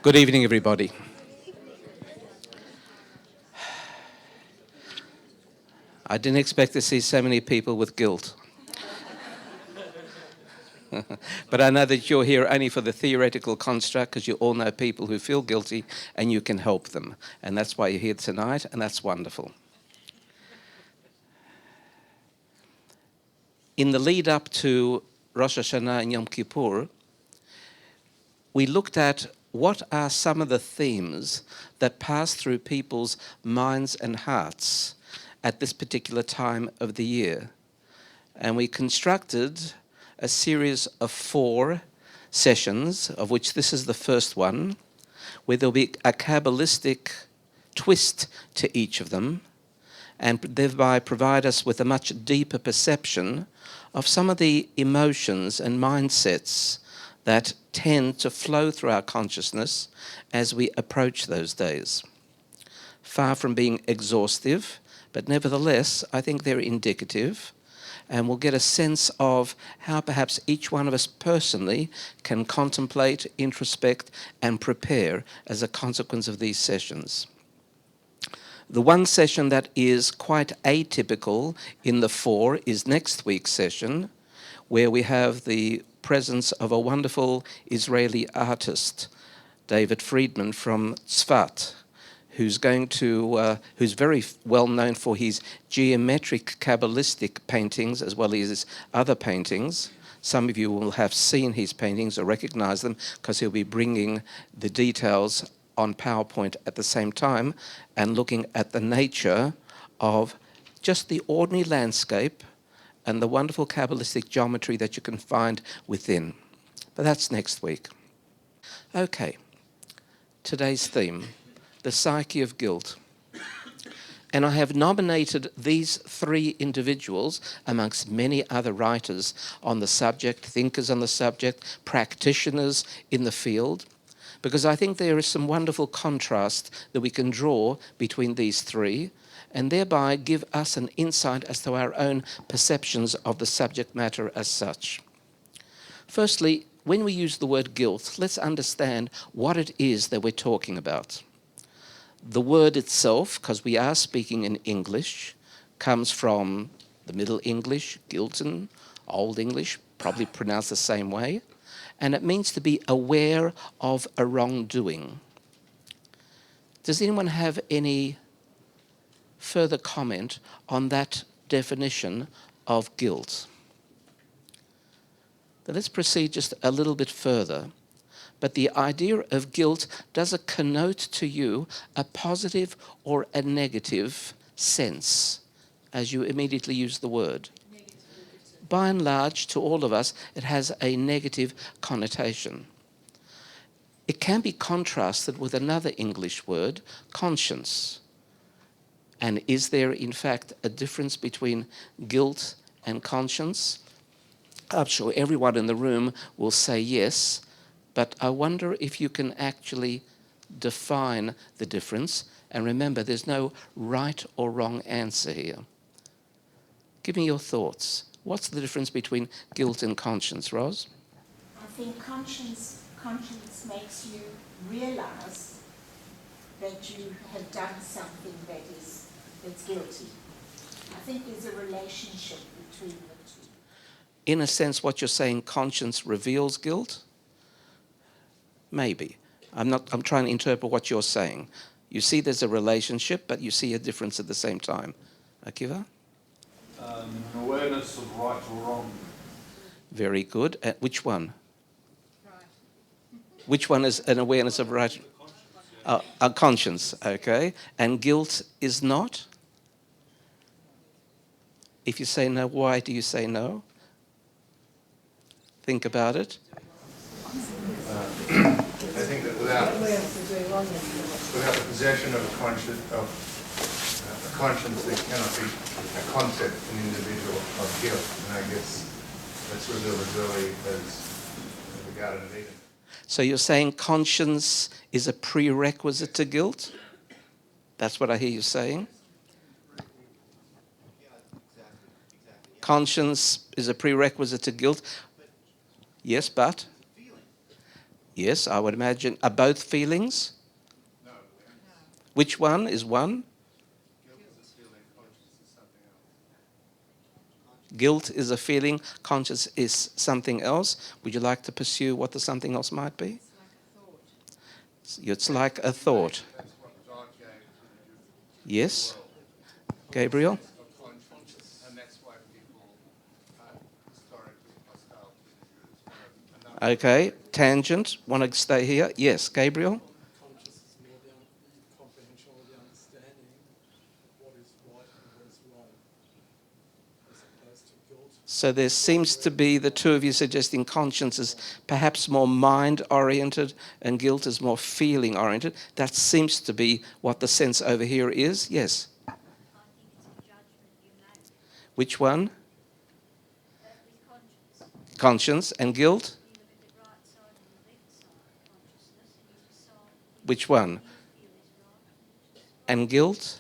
Good evening, everybody. I didn't expect to see so many people with guilt. But I know that you're here only for the theoretical construct, because you all know people who feel guilty and you can help them. And that's why you're here tonight, and that's wonderful. In the lead up to Rosh Hashanah and Yom Kippur, we looked at what are some of the themes that pass through people's minds and hearts at this particular time of the year. And we constructed a series of 4 sessions, of which this is the first one, where there'll be a Kabbalistic twist to each of them, and thereby provide us with a much deeper perception of some of the emotions and mindsets that tend to flow through our consciousness as we approach those days. Far from being exhaustive, but nevertheless, I think they're indicative, and we'll get a sense of how perhaps each one of us personally can contemplate, introspect, and prepare as a consequence of these sessions. The one session that is quite atypical in the 4 is next week's session, where we have the presence of a wonderful Israeli artist, David Friedman from Tzfat, who's very well known for his geometric Kabbalistic paintings as well as his other paintings. Some of you will have seen his paintings or recognize them, because he'll be bringing the details on PowerPoint at the same time and looking at the nature of just the ordinary landscape and the wonderful Kabbalistic geometry that you can find within. But that's next week. Okay, today's theme, the psyche of guilt. And I have nominated these 3 individuals, amongst many other writers on the subject, thinkers on the subject, practitioners in the field, because I think there is some wonderful contrast that we can draw between these 3, and thereby give us an insight as to our own perceptions of the subject matter as such. Firstly, when we use the word guilt, let's understand what it is that we're talking about. The word itself, because we are speaking in English, comes from the Middle English, Gilton, Old English, probably pronounced the same way, and it means to be aware of a wrongdoing. Does anyone have any further comment on that definition of guilt? But let's proceed just a little bit further. But the idea of guilt, does it connote to you a positive or a negative sense as you immediately use the word? Negative. By and large, to all of us, it has a negative connotation. It can be contrasted with another English word, conscience. And is there, in fact, a difference between guilt and conscience? I'm sure everyone in the room will say yes, but I wonder if you can actually define the difference. And remember, there's no right or wrong answer here. Give me your thoughts. What's the difference between guilt and conscience, Ros? I think conscience makes you realize that you have done something that's guilty. I think there's a relationship between the 2. In a sense, what you're saying, conscience reveals guilt? Maybe. I'm trying to interpret what you're saying. You see there's a relationship, but you see a difference at the same time. Akiva? An awareness of right or wrong. Very good. Which one? Right. Which one is an awareness of right? A conscience, okay. And guilt is not? If you say no, why do you say no? Think about it. I think that without the possession of a conscience, there cannot be a concept, an individual of guilt. And I guess that's revealed as early as the Garden of Eden. So you're saying conscience is a prerequisite to guilt? That's what I hear you saying? Conscience is a prerequisite to guilt? Yes, but? Yes, I would imagine. Are both feelings? No. Which one is one? Guilt is a feeling, conscience is something else. Guilt is a feeling, conscience is something else. Would you like to pursue what the something else might be? It's like a thought. That's what God gave to the Jewish Yes, world. Gabriel? Of conscience, and that's why people are historically hostile to the Jews. Okay, tangent. Want to stay here? Yes, Gabriel? Conscious is more the comprehension or the understanding of what is right and what is wrong, as opposed to guilt. So there seems to be the two of you suggesting conscience is perhaps more mind-oriented and guilt is more feeling-oriented. That seems to be what the sense over here is. Yes. I think it's a judgment you make. Which one? With conscience. Conscience and guilt? You look at the right side and the left side of consciousness and you decide Which one? what you feel is right. And guilt?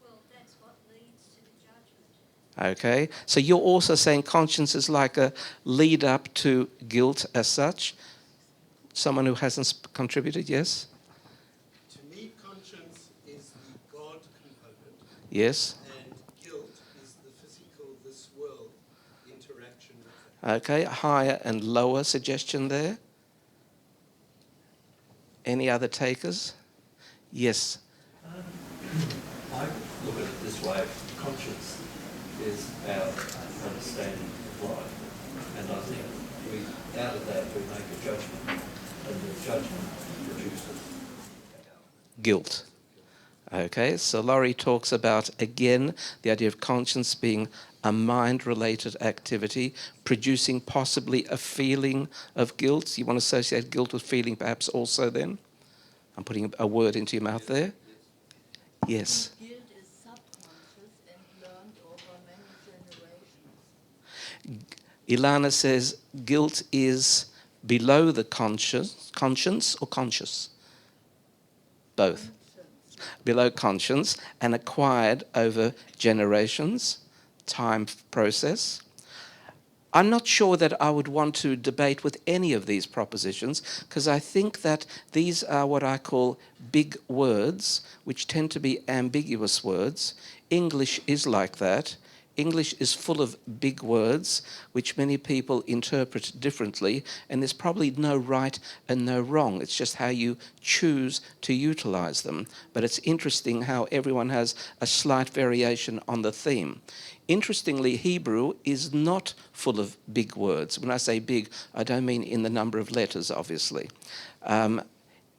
Well, that's what leads to the judgment. Okay. So you're also saying conscience is like a lead up to guilt as such? Someone who hasn't contributed, yes? To me, conscience is the God component, Yes. and guilt is the physical, this world interaction with it. Okay, higher and lower suggestion there. Any other takers? Yes. I look at it this way. Conscience is our understanding of life. And I think out of that we make a judgment. And the judgment produces Guilt. Okay, so Laurie talks about, again, the idea of conscience being a mind-related activity, producing possibly a feeling of guilt. You want to associate guilt with feeling perhaps also then? I'm putting a word into your mouth there. Yes. Guilt is subconscious and learned over many generations. Ilana says guilt is below the conscience or conscious? Both. Below conscience and acquired over generations, time process. I'm not sure that I would want to debate with any of these propositions because I think that these are what I call big words, which tend to be ambiguous words. English is like that. English is full of big words, which many people interpret differently, and there's probably no right and no wrong. It's just how you choose to utilize them. But it's interesting how everyone has a slight variation on the theme. Interestingly, Hebrew is not full of big words. When I say big, I don't mean in the number of letters, obviously.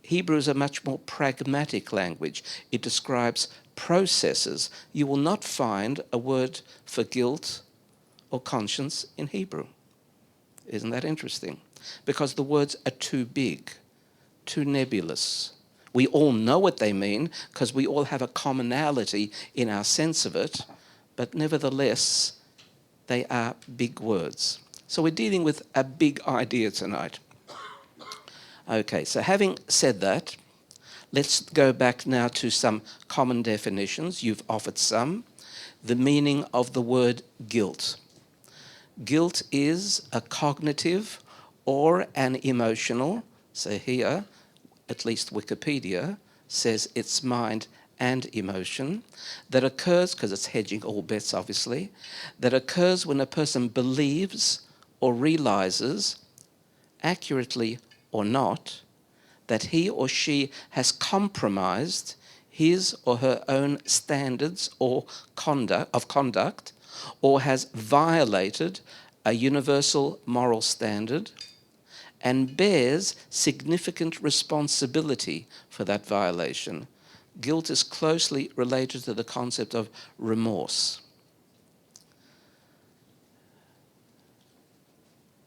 Hebrew is a much more pragmatic language. It describes processes. You will not find a word for guilt or conscience in Hebrew. Isn't that interesting? Because the words are too big, too nebulous. We all know what they mean because we all have a commonality in our sense of it, but nevertheless, they are big words. So we're dealing with a big idea tonight. Okay, so having said that, let's go back now to some common definitions. You've offered some. The meaning of the word guilt. Guilt is a cognitive or an emotional, so here, at least Wikipedia, says it's mind and emotion, that occurs, because it's hedging all bets obviously, that occurs when a person believes or realizes, accurately or not, that he or she has compromised his or her own standards or conduct, or has violated a universal moral standard, and bears significant responsibility for that violation. Guilt is closely related to the concept of remorse.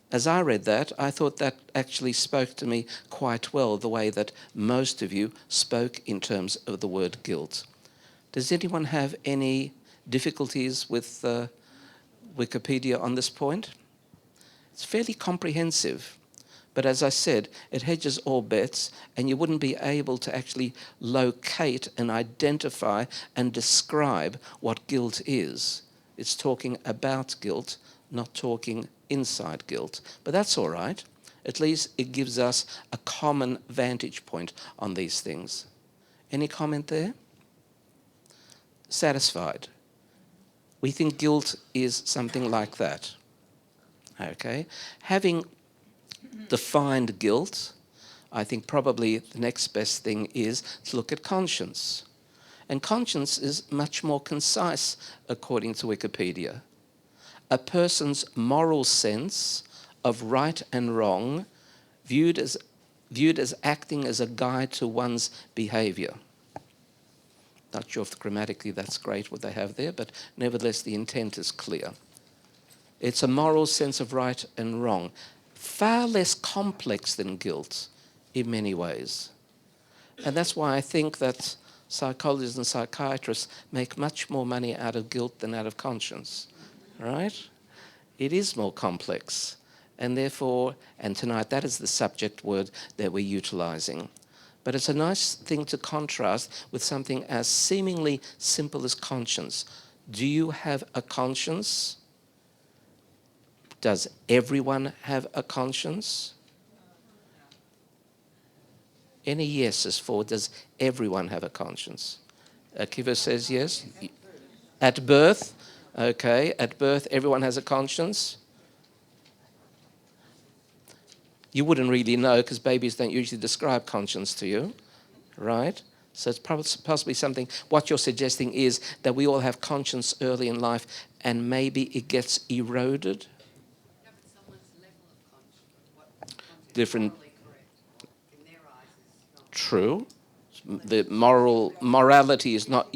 As I read that, I thought that actually spoke to me quite well, the way that most of you spoke in terms of the word guilt. Does anyone have any difficulties with Wikipedia on this point? It's fairly comprehensive, but as I said, it hedges all bets, and you wouldn't be able to actually locate and identify and describe what guilt is. It's talking about guilt, not talking inside guilt. But that's all right. At least it gives us a common vantage point on these things. Any comment there? Satisfied. We think guilt is something like that. Okay? Having defined guilt, I think probably the next best thing is to look at conscience. And conscience is much more concise according to Wikipedia. A person's moral sense of right and wrong viewed as acting as a guide to one's behavior. Not sure if grammatically that's great what they have there, but nevertheless the intent is clear. It's a moral sense of right and wrong, far less complex than guilt in many ways. And that's why I think that psychologists and psychiatrists make much more money out of guilt than out of conscience, right? It is more complex. And therefore, and tonight that is the subject word that we're utilizing. But it's a nice thing to contrast with something as seemingly simple as conscience. Do you have a conscience? Does everyone have a conscience? Any yeses for does everyone have a conscience? Akiva says yes. At birth, okay, at birth everyone has a conscience. You wouldn't really know because babies don't usually describe conscience to you, right? So it's possibly something, what you're suggesting is that we all have conscience early in life and maybe it gets eroded. Different. True. The morality is not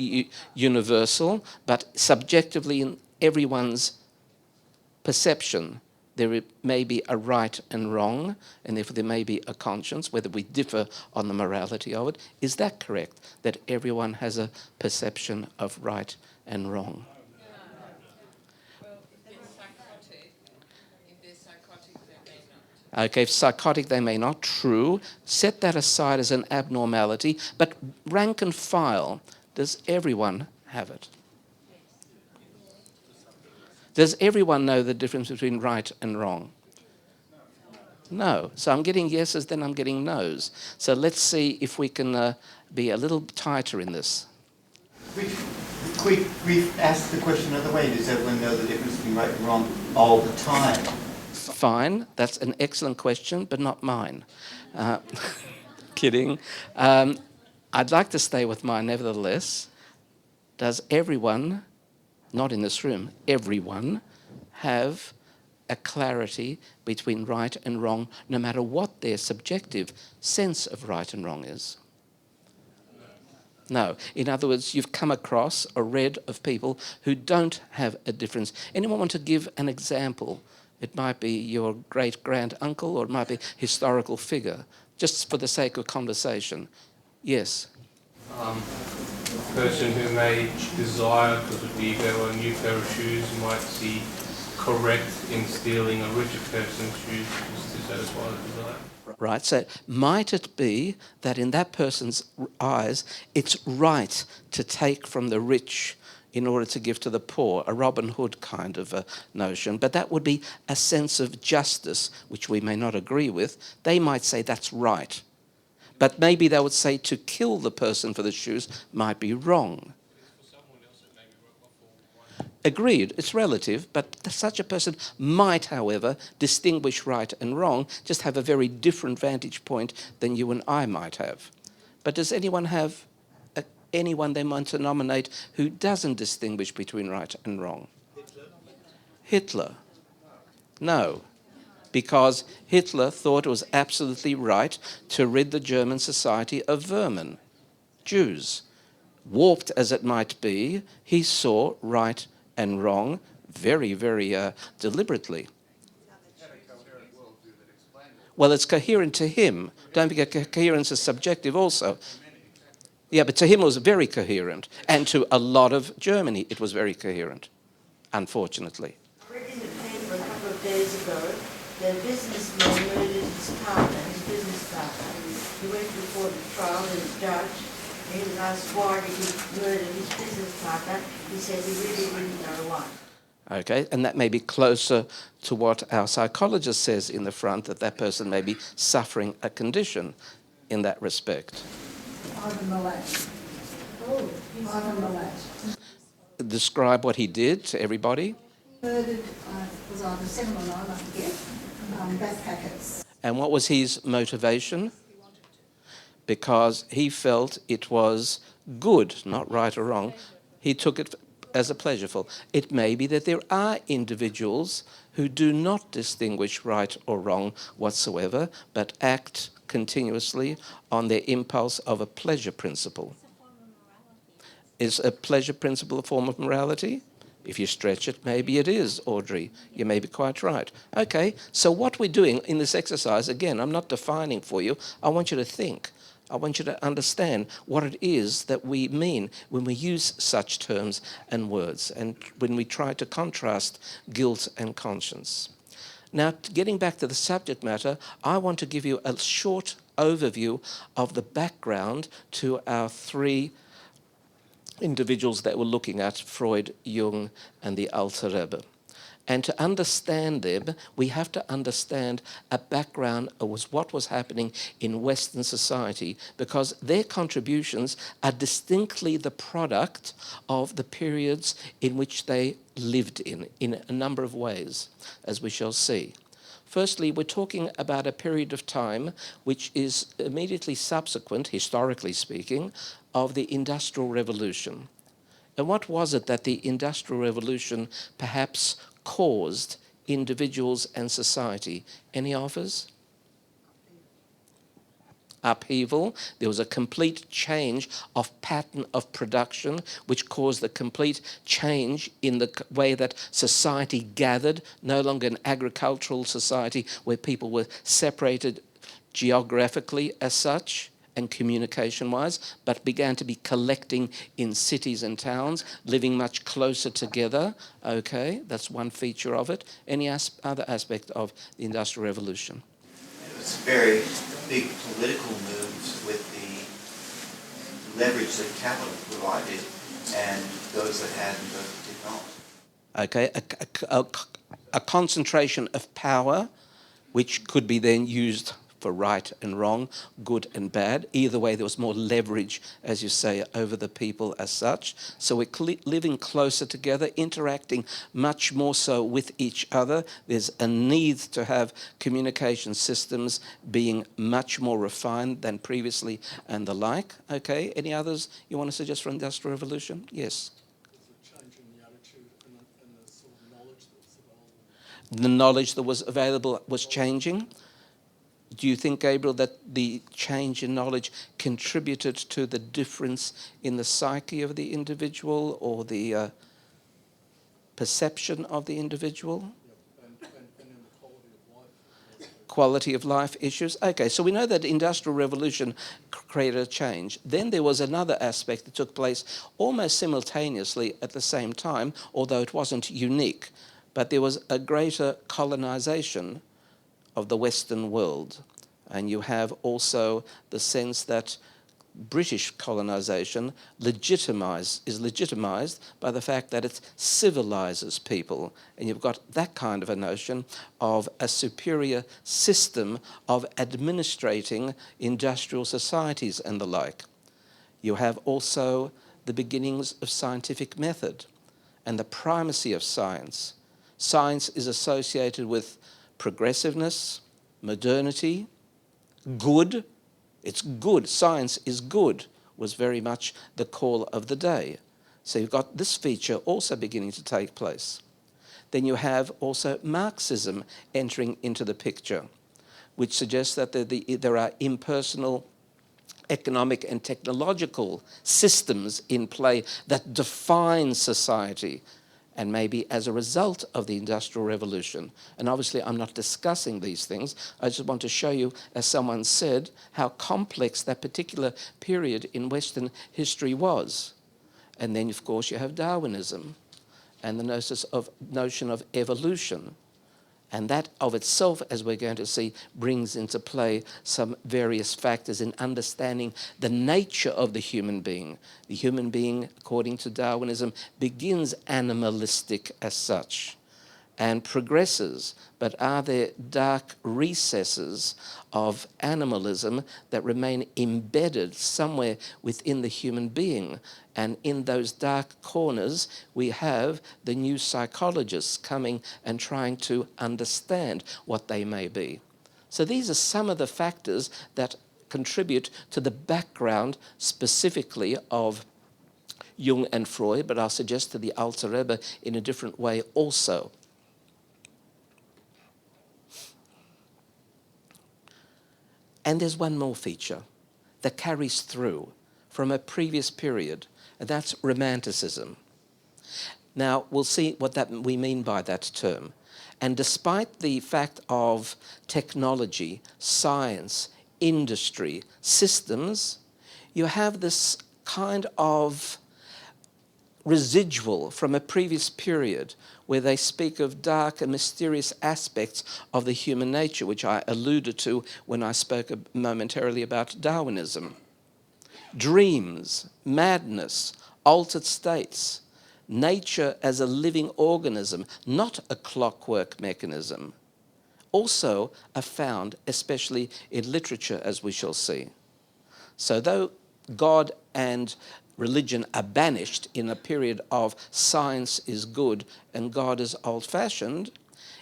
universal, but subjectively in everyone's perception, there may be a right and wrong, and therefore there may be a conscience, whether we differ on the morality of it. Is that correct, that everyone has a perception of right and wrong? Okay, if psychotic, they may not. True. Set that aside as an abnormality, but rank and file, does everyone have it? Does everyone know the difference between right and wrong? No. So I'm getting yeses, then I'm getting no's. So let's see if we can be a little tighter in this. We've asked the question another way. Does everyone know the difference between right and wrong all the time? Fine. That's an excellent question, but not mine. Kidding. I'd like to stay with mine nevertheless. Does everyone, not in this room, everyone have a clarity between right and wrong, no matter what their subjective sense of right and wrong is? No. In other words, you've come across or read of people who don't have a difference. Anyone want to give an example? It might be your great-grand-uncle or it might be a historical figure, just for the sake of conversation. Yes? A person who may desire, because of the ego, a new pair of shoes might see correct in stealing a richer person's shoes just to satisfy the desire. Right, so might it be that in that person's eyes it's right to take from the rich in order to give to the poor, a Robin Hood kind of a notion, but that would be a sense of justice, which we may not agree with. They might say that's right, but maybe they would say to kill the person for the shoes might be wrong. Agreed, it's relative, but such a person might, however, distinguish right and wrong, just have a very different vantage point than you and I might have. But does anyone have anyone they want to nominate who doesn't distinguish between right and wrong? Hitler? No, because Hitler thought it was absolutely right to rid the German society of vermin, Jews. Warped as it might be, he saw right and wrong very, very deliberately. Well, it's coherent to him. Don't forget, coherence is subjective also. Yeah, but to him it was very coherent. And to a lot of Germany it was very coherent, unfortunately. I read in the paper a couple of days ago that a businessman murdered his partner, his business partner. He went before the trial and the judge. And he was asked why did he murder his business partner. He said he really didn't know why. Okay, and that may be closer to what our psychologist says in the front, that that person may be suffering a condition in that respect. Ivan Milat. Oh, Ivan Milat. Describe what he did to everybody. Murdered, was either 7 or 9, I forget, backpackers. And what was his motivation? Because he felt it was good, not right or wrong. He took it as a pleasureful. It may be that there are individuals who do not distinguish right or wrong whatsoever, but act continuously on their impulse of a pleasure principle. Is a pleasure principle a form of morality? If you stretch it, maybe it is, Audrey. You may be quite right. Okay, so what we're doing in this exercise, again, I'm not defining for you. I want you to think. I want you to understand what it is that we mean when we use such terms and words, and when we try to contrast guilt and conscience. Now, getting back to the subject matter, I want to give you a short overview of the background to our three individuals that we're looking at, Freud, Jung, and the Alter Rebbe. And to understand them, we have to understand a background of what was happening in Western society, because their contributions are distinctly the product of the periods in which they lived in a number of ways, as we shall see. Firstly, we're talking about a period of time which is immediately subsequent, historically speaking, of the Industrial Revolution. And what was it that the Industrial Revolution perhaps caused individuals and society? Any offers? Upheaval. There was a complete change of pattern of production, which caused a complete change in the way that society gathered, no longer an agricultural society where people were separated geographically as such and communication-wise, but began to be collecting in cities and towns, living much closer together. Okay, that's one feature of it. Any other aspect of the Industrial Revolution? It was very big political moves with the leverage that capital provided and those that had and those that did not. Okay, a concentration of power, which could be then used for right and wrong, good and bad. Either way, there was more leverage, as you say, over the people as such. So we're living closer together, interacting much more so with each other. There's a need to have communication systems being much more refined than previously and the like. Okay, any others you want to suggest for Industrial Revolution? Yes. There's a change in the attitude and the sort of knowledge that was available. The knowledge that was available was changing. Do you think, Gabriel, that the change in knowledge contributed to the difference in the psyche of the individual or the perception of the individual? And in the quality of life. Quality of life issues? Okay, so we know that the Industrial Revolution created a change. Then there was another aspect that took place almost simultaneously at the same time, although it wasn't unique, but there was a greater colonization of the Western world. And you have also the sense that British colonization is legitimized by the fact that it civilizes people. And you've got that kind of a notion of a superior system of administrating industrial societies and the like. You have also the beginnings of scientific method and the primacy of science. Science is associated with progressiveness, modernity, good. It's good. Science is good was very much the call of the day. So you've got this feature also beginning to take place. Then you have also Marxism entering into the picture, which suggests that there are impersonal economic and technological systems in play that define society, and maybe as a result of the Industrial Revolution. And obviously I'm not discussing these things. I just want to show you, as someone said, how complex that particular period in Western history was. And then, of course, you have Darwinism and the notion of evolution. And that of itself, as we're going to see, brings into play some various factors in understanding the nature of the human being. The human being, according to Darwinism, begins animalistic as such and progresses, but are there dark recesses of animalism that remain embedded somewhere within the human being? And in those dark corners, we have the new psychologists coming and trying to understand what they may be. So these are some of the factors that contribute to the background specifically of Jung and Freud, but I'll suggest to the Alter Rebbe in a different way also. And there's one more feature that carries through from a previous period, and that's romanticism. Now, we'll see what we mean by that term. And despite the fact of technology, science, industry, systems, you have this kind of residual from a previous period where they speak of dark and mysterious aspects of the human nature, which I alluded to when I spoke momentarily about Darwinism. Dreams, madness, altered states, nature as a living organism, not a clockwork mechanism, also are found, especially in literature, as we shall see. So though God and religion are banished in a period of science is good and God is old-fashioned,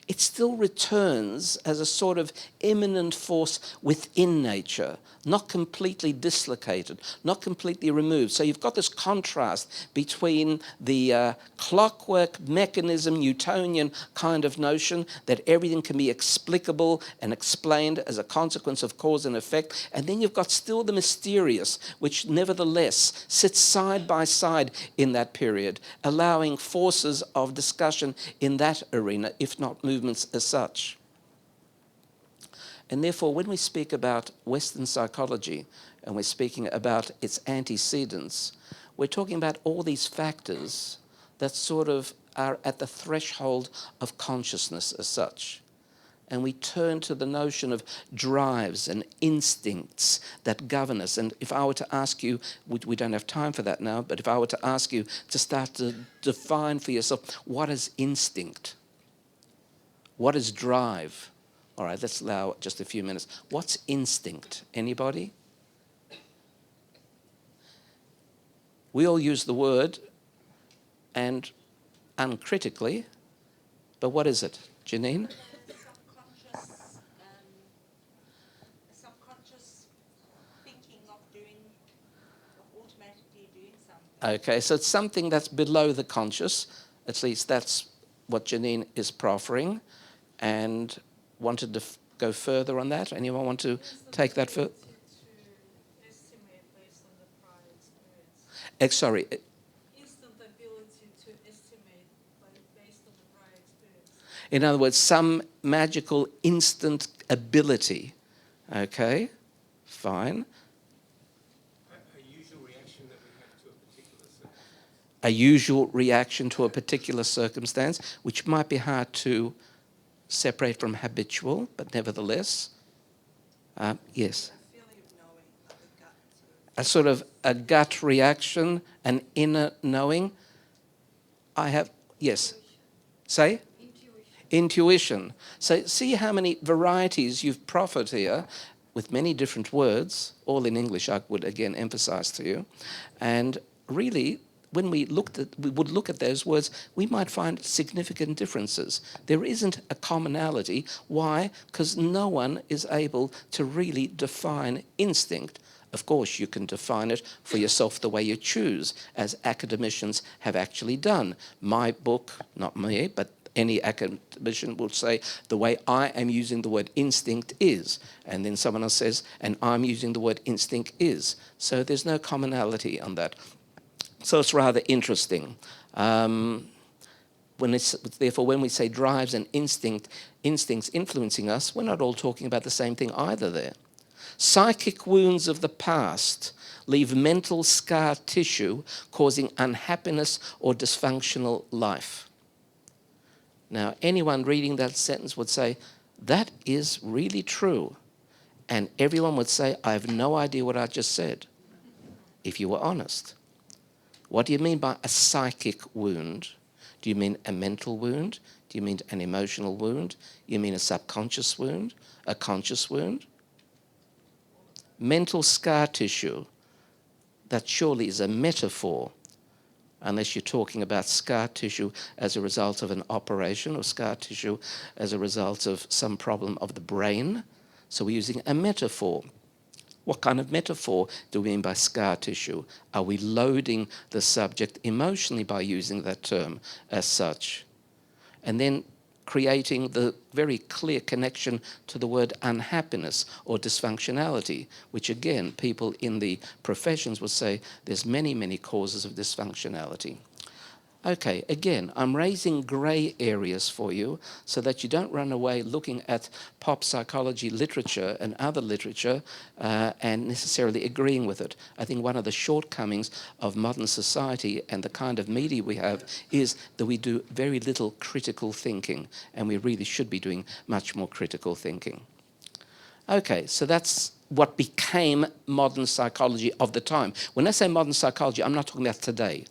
it still returns as a sort of immanent force within nature, not completely dislocated, not completely removed. So you've got this contrast between the clockwork mechanism, Newtonian kind of notion that everything can be explicable and explained as a consequence of cause and effect, and then you've got still the mysterious, which nevertheless sits side by side in that period, allowing forces of discussion in that arena, if not movements as such. And therefore, when we speak about Western psychology and we're speaking about its antecedents, we're talking about all these factors that sort of are at the threshold of consciousness as such. And we turn to the notion of drives and instincts that govern us. And if I were to ask you, we don't have time for that now, but if I were to ask you to start to define for yourself, what is instinct? What is drive? All right, let's allow just a few minutes. What's instinct? Anybody? We all use the word, and uncritically, but what is it? Janine? Subconscious thinking of automatically doing something. Okay, so it's something that's below the conscious. At least that's what Janine is proffering. And wanted to go further on that? Anyone want to take that further? Estimate based on the prior experience. Sorry. Instant ability to estimate based on the prior experience. In other words, some magical instant ability. Okay, fine. A usual reaction that we have to a particular circumstance. A usual reaction to a particular circumstance, which might be hard to separate from habitual, but nevertheless, yes. A sort of a gut reaction, an inner knowing. I have, yes. Say? Intuition. So see how many varieties you've proffered here with many different words, all in English, I would again emphasize to you. And really, when we would look at those words, we might find significant differences. There isn't a commonality. Why? Because no one is able to really define instinct. Of course, you can define it for yourself the way you choose, as academicians have actually done. My book, not me, but any academician will say, the way I am using the word instinct is. And then someone else says, and I'm using the word instinct is. So there's no commonality on that. So it's rather interesting. Therefore, when we say drives and instincts influencing us, we're not all talking about the same thing either there. Psychic wounds of the past leave mental scar tissue causing unhappiness or dysfunctional life. Now, anyone reading that sentence would say, that is really true. And everyone would say, I have no idea what I just said, if you were honest. What do you mean by a psychic wound? Do you mean a mental wound? Do you mean an emotional wound? You mean a subconscious wound? A conscious wound? Mental scar tissue, that surely is a metaphor, unless you're talking about scar tissue as a result of an operation or scar tissue as a result of some problem of the brain. So we're using a metaphor. What kind of metaphor do we mean by scar tissue? Are we loading the subject emotionally by using that term as such? And then creating the very clear connection to the word unhappiness or dysfunctionality, which again, people in the professions will say there's many, many causes of dysfunctionality. Okay, again, I'm raising grey areas for you so that you don't run away looking at pop psychology literature and other literature and necessarily agreeing with it. I think one of the shortcomings of modern society and the kind of media we have is that we do very little critical thinking, and we really should be doing much more critical thinking. Okay, so that's what became modern psychology of the time. When I say modern psychology, I'm not talking about today.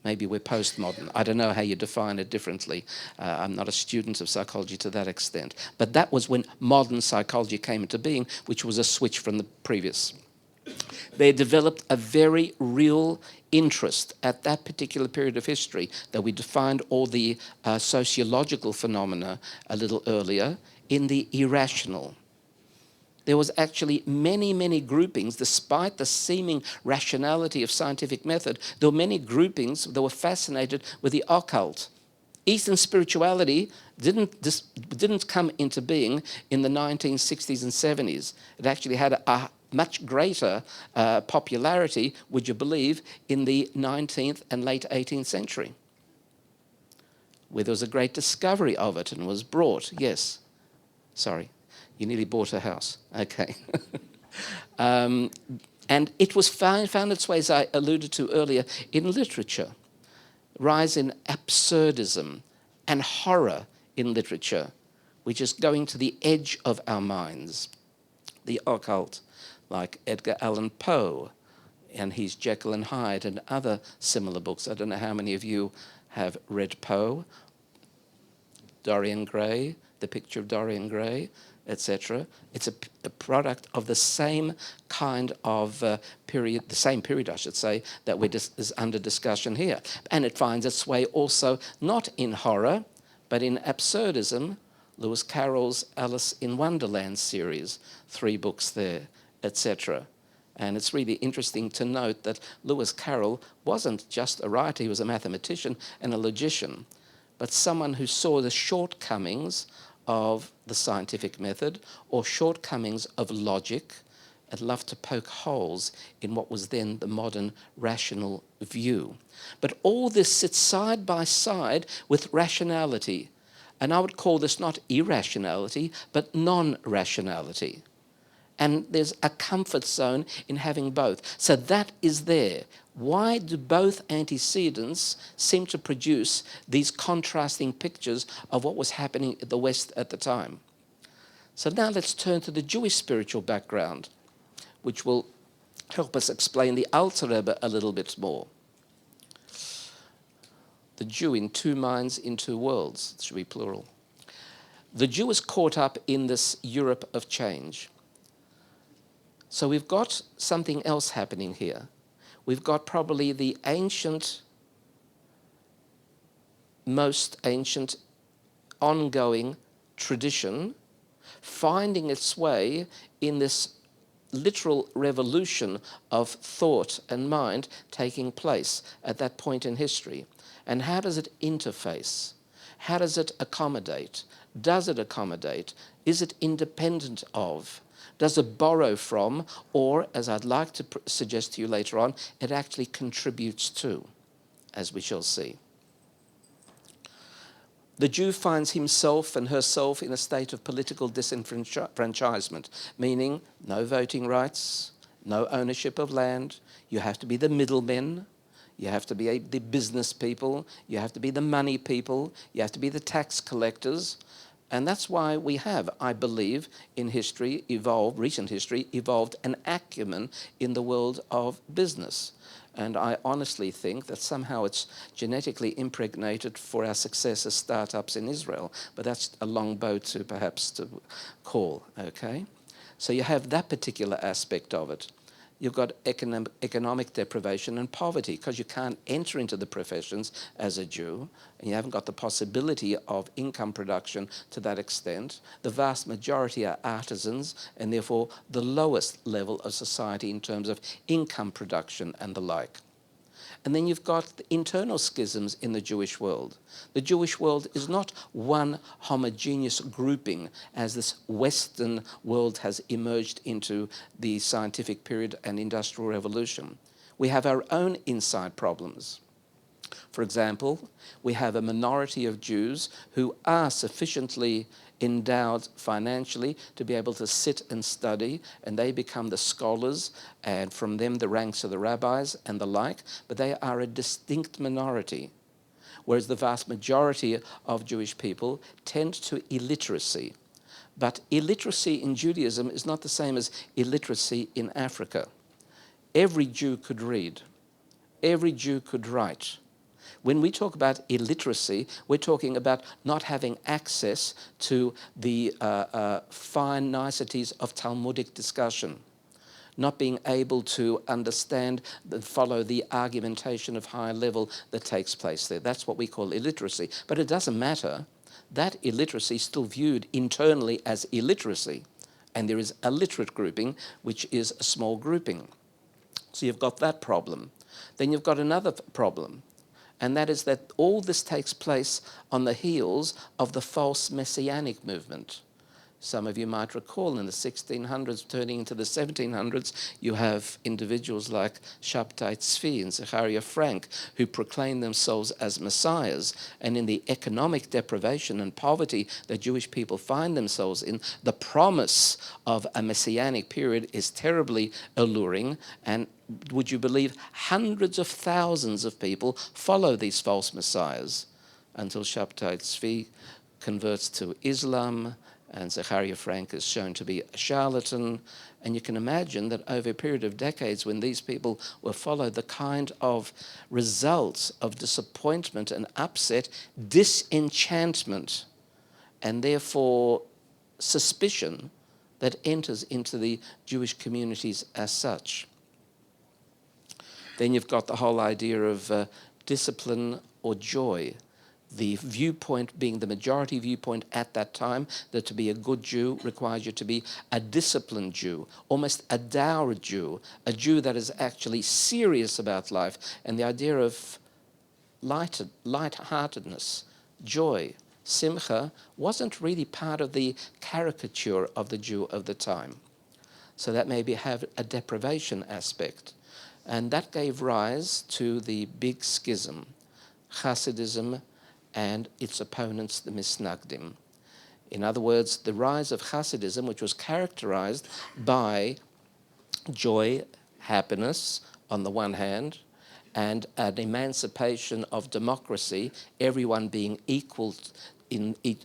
Maybe we're postmodern. I don't know how you define it differently. I'm not a student of psychology to that extent. But that was when modern psychology came into being, which was a switch from the previous. They developed a very real interest at that particular period of history that we defined all the sociological phenomena a little earlier in the irrational. There was actually many, many groupings, despite the seeming rationality of scientific method, there were many groupings that were fascinated with the occult. Eastern spirituality didn't come into being in the 1960s and 70s. It actually had a much greater popularity, would you believe, in the 19th and late 18th century, where there was a great discovery of it and was brought, yes, sorry. You nearly bought a house. Okay. And it was found its way, as I alluded to earlier, in literature. Rise in absurdism and horror in literature, which is going to the edge of our minds. The occult, like Edgar Allan Poe and his Jekyll and Hyde and other similar books. I don't know how many of you have read Poe, Dorian Gray, The Picture of Dorian Gray, etc. It's a product of the same kind of period, the same period, I should say, that is under discussion here. And it finds its way also not in horror, but in absurdism. Lewis Carroll's Alice in Wonderland series, 3 books there, etc. And it's really interesting to note that Lewis Carroll wasn't just a writer, he was a mathematician and a logician, but someone who saw the shortcomings of the scientific method or shortcomings of logic and loved to poke holes in what was then the modern rational view. But all this sits side by side with rationality. And I would call this not irrationality, but non-rationality. And there's a comfort zone in having both. So that is there. Why do both antecedents seem to produce these contrasting pictures of what was happening in the West at the time? So now let's turn to the Jewish spiritual background, which will help us explain the Alter Rebbe a little bit more. The Jew in 2 minds, in 2 worlds, it should be plural. The Jew is caught up in this Europe of change. So we've got something else happening here. We've got probably the most ancient, ongoing tradition finding its way in this literal revolution of thought and mind taking place at that point in history. And how does it interface? How does it accommodate? Does it accommodate? Is it independent of? Does it borrow from, or, as I'd like to suggest to you later on, it actually contributes to, as we shall see. The Jew finds himself and herself in a state of political disenfranchisement, meaning no voting rights, no ownership of land, you have to be the middlemen, You have to be the business people. You have to be the money people. You have to be the tax collectors. And that's why we have, I believe, in history, recent history, evolved an acumen in the world of business. And I honestly think that somehow it's genetically impregnated for our success as startups in Israel. But that's a long bow to perhaps to call, okay? So you have that particular aspect of it. You've got economic deprivation and poverty because you can't enter into the professions as a Jew, and you haven't got the possibility of income production to that extent. The vast majority are artisans, and therefore the lowest level of society in terms of income production and the like. And then you've got the internal schisms in the Jewish world. The Jewish world is not one homogeneous grouping as this Western world has emerged into the scientific period and industrial revolution. We have our own inside problems. For example, we have a minority of Jews who are sufficiently endowed financially to be able to sit and study, and they become the scholars, and from them the ranks of the rabbis and the like, but they are a distinct minority, whereas the vast majority of Jewish people tend to illiteracy. But illiteracy in Judaism is not the same as illiteracy in Africa. Every Jew could read. Every Jew could write. When we talk about illiteracy, we're talking about not having access to the fine niceties of Talmudic discussion, not being able to understand and follow the argumentation of high level that takes place there. That's what we call illiteracy. But it doesn't matter. That illiteracy is still viewed internally as illiteracy. And there is a literate grouping, which is a small grouping. So you've got that problem. Then you've got another problem. And that is that all this takes place on the heels of the false messianic movement. Some of you might recall in the 1600s, turning into the 1700s, you have individuals like Shabtai Tzvi and Zechariah Frank who proclaim themselves as messiahs. And in the economic deprivation and poverty that Jewish people find themselves in, the promise of a messianic period is terribly alluring. And would you believe hundreds of thousands of people follow these false messiahs until Shabtai Tzvi converts to Islam, and Zechariah Frank is shown to be a charlatan. And you can imagine that over a period of decades when these people were followed, the kind of results of disappointment and upset, disenchantment, and therefore suspicion that enters into the Jewish communities as such. Then you've got the whole idea of discipline or joy. The viewpoint being the majority viewpoint at that time, that to be a good Jew requires you to be a disciplined Jew, almost a dour Jew, a Jew that is actually serious about life. And the idea of lightheartedness, joy, simcha, wasn't really part of the caricature of the Jew of the time. So that maybe have a deprivation aspect. And that gave rise to the big schism, Hasidism and its opponents, the Misnagdim. In other words, the rise of Hasidism, which was characterized by joy, happiness on the one hand, and an emancipation of democracy, everyone being equal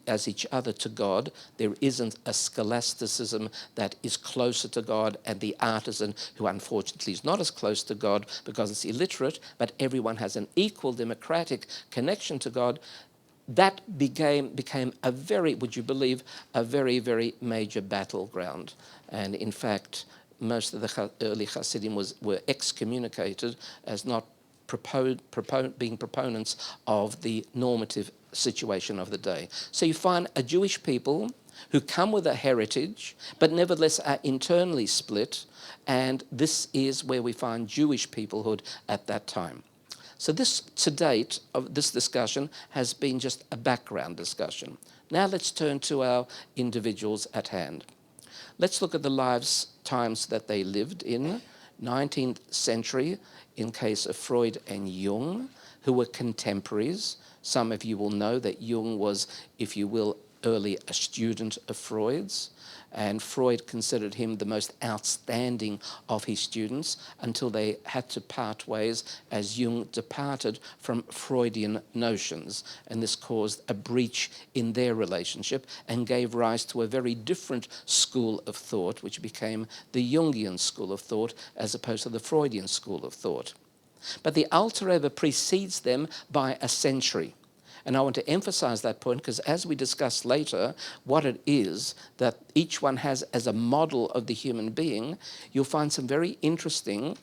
as each other to God. There isn't a scholasticism that is closer to God and the artisan who unfortunately is not as close to God because it's illiterate, but everyone has an equal democratic connection to God. That became a very, would you believe, a very, very major battleground. And in fact, most of the early Hasidim were excommunicated as not being proponents of the normative situation of the day. So you find a Jewish people who come with a heritage, but nevertheless are internally split, and this is where we find Jewish peoplehood at that time. So this, to date, of this discussion has been just a background discussion. Now let's turn to our individuals at hand. Let's look at the times that they lived in. 19th century, in case of Freud and Jung, who were contemporaries. Some of you will know that Jung was, if you will, early a student of Freud's, and Freud considered him the most outstanding of his students until they had to part ways as Jung departed from Freudian notions, and this caused a breach in their relationship and gave rise to a very different school of thought, which became the Jungian school of thought as opposed to the Freudian school of thought. But the Alter Rebbe precedes them by a century. And I want to emphasize that point because as we discuss later what it is that each one has as a model of the human being, you'll find some very interesting,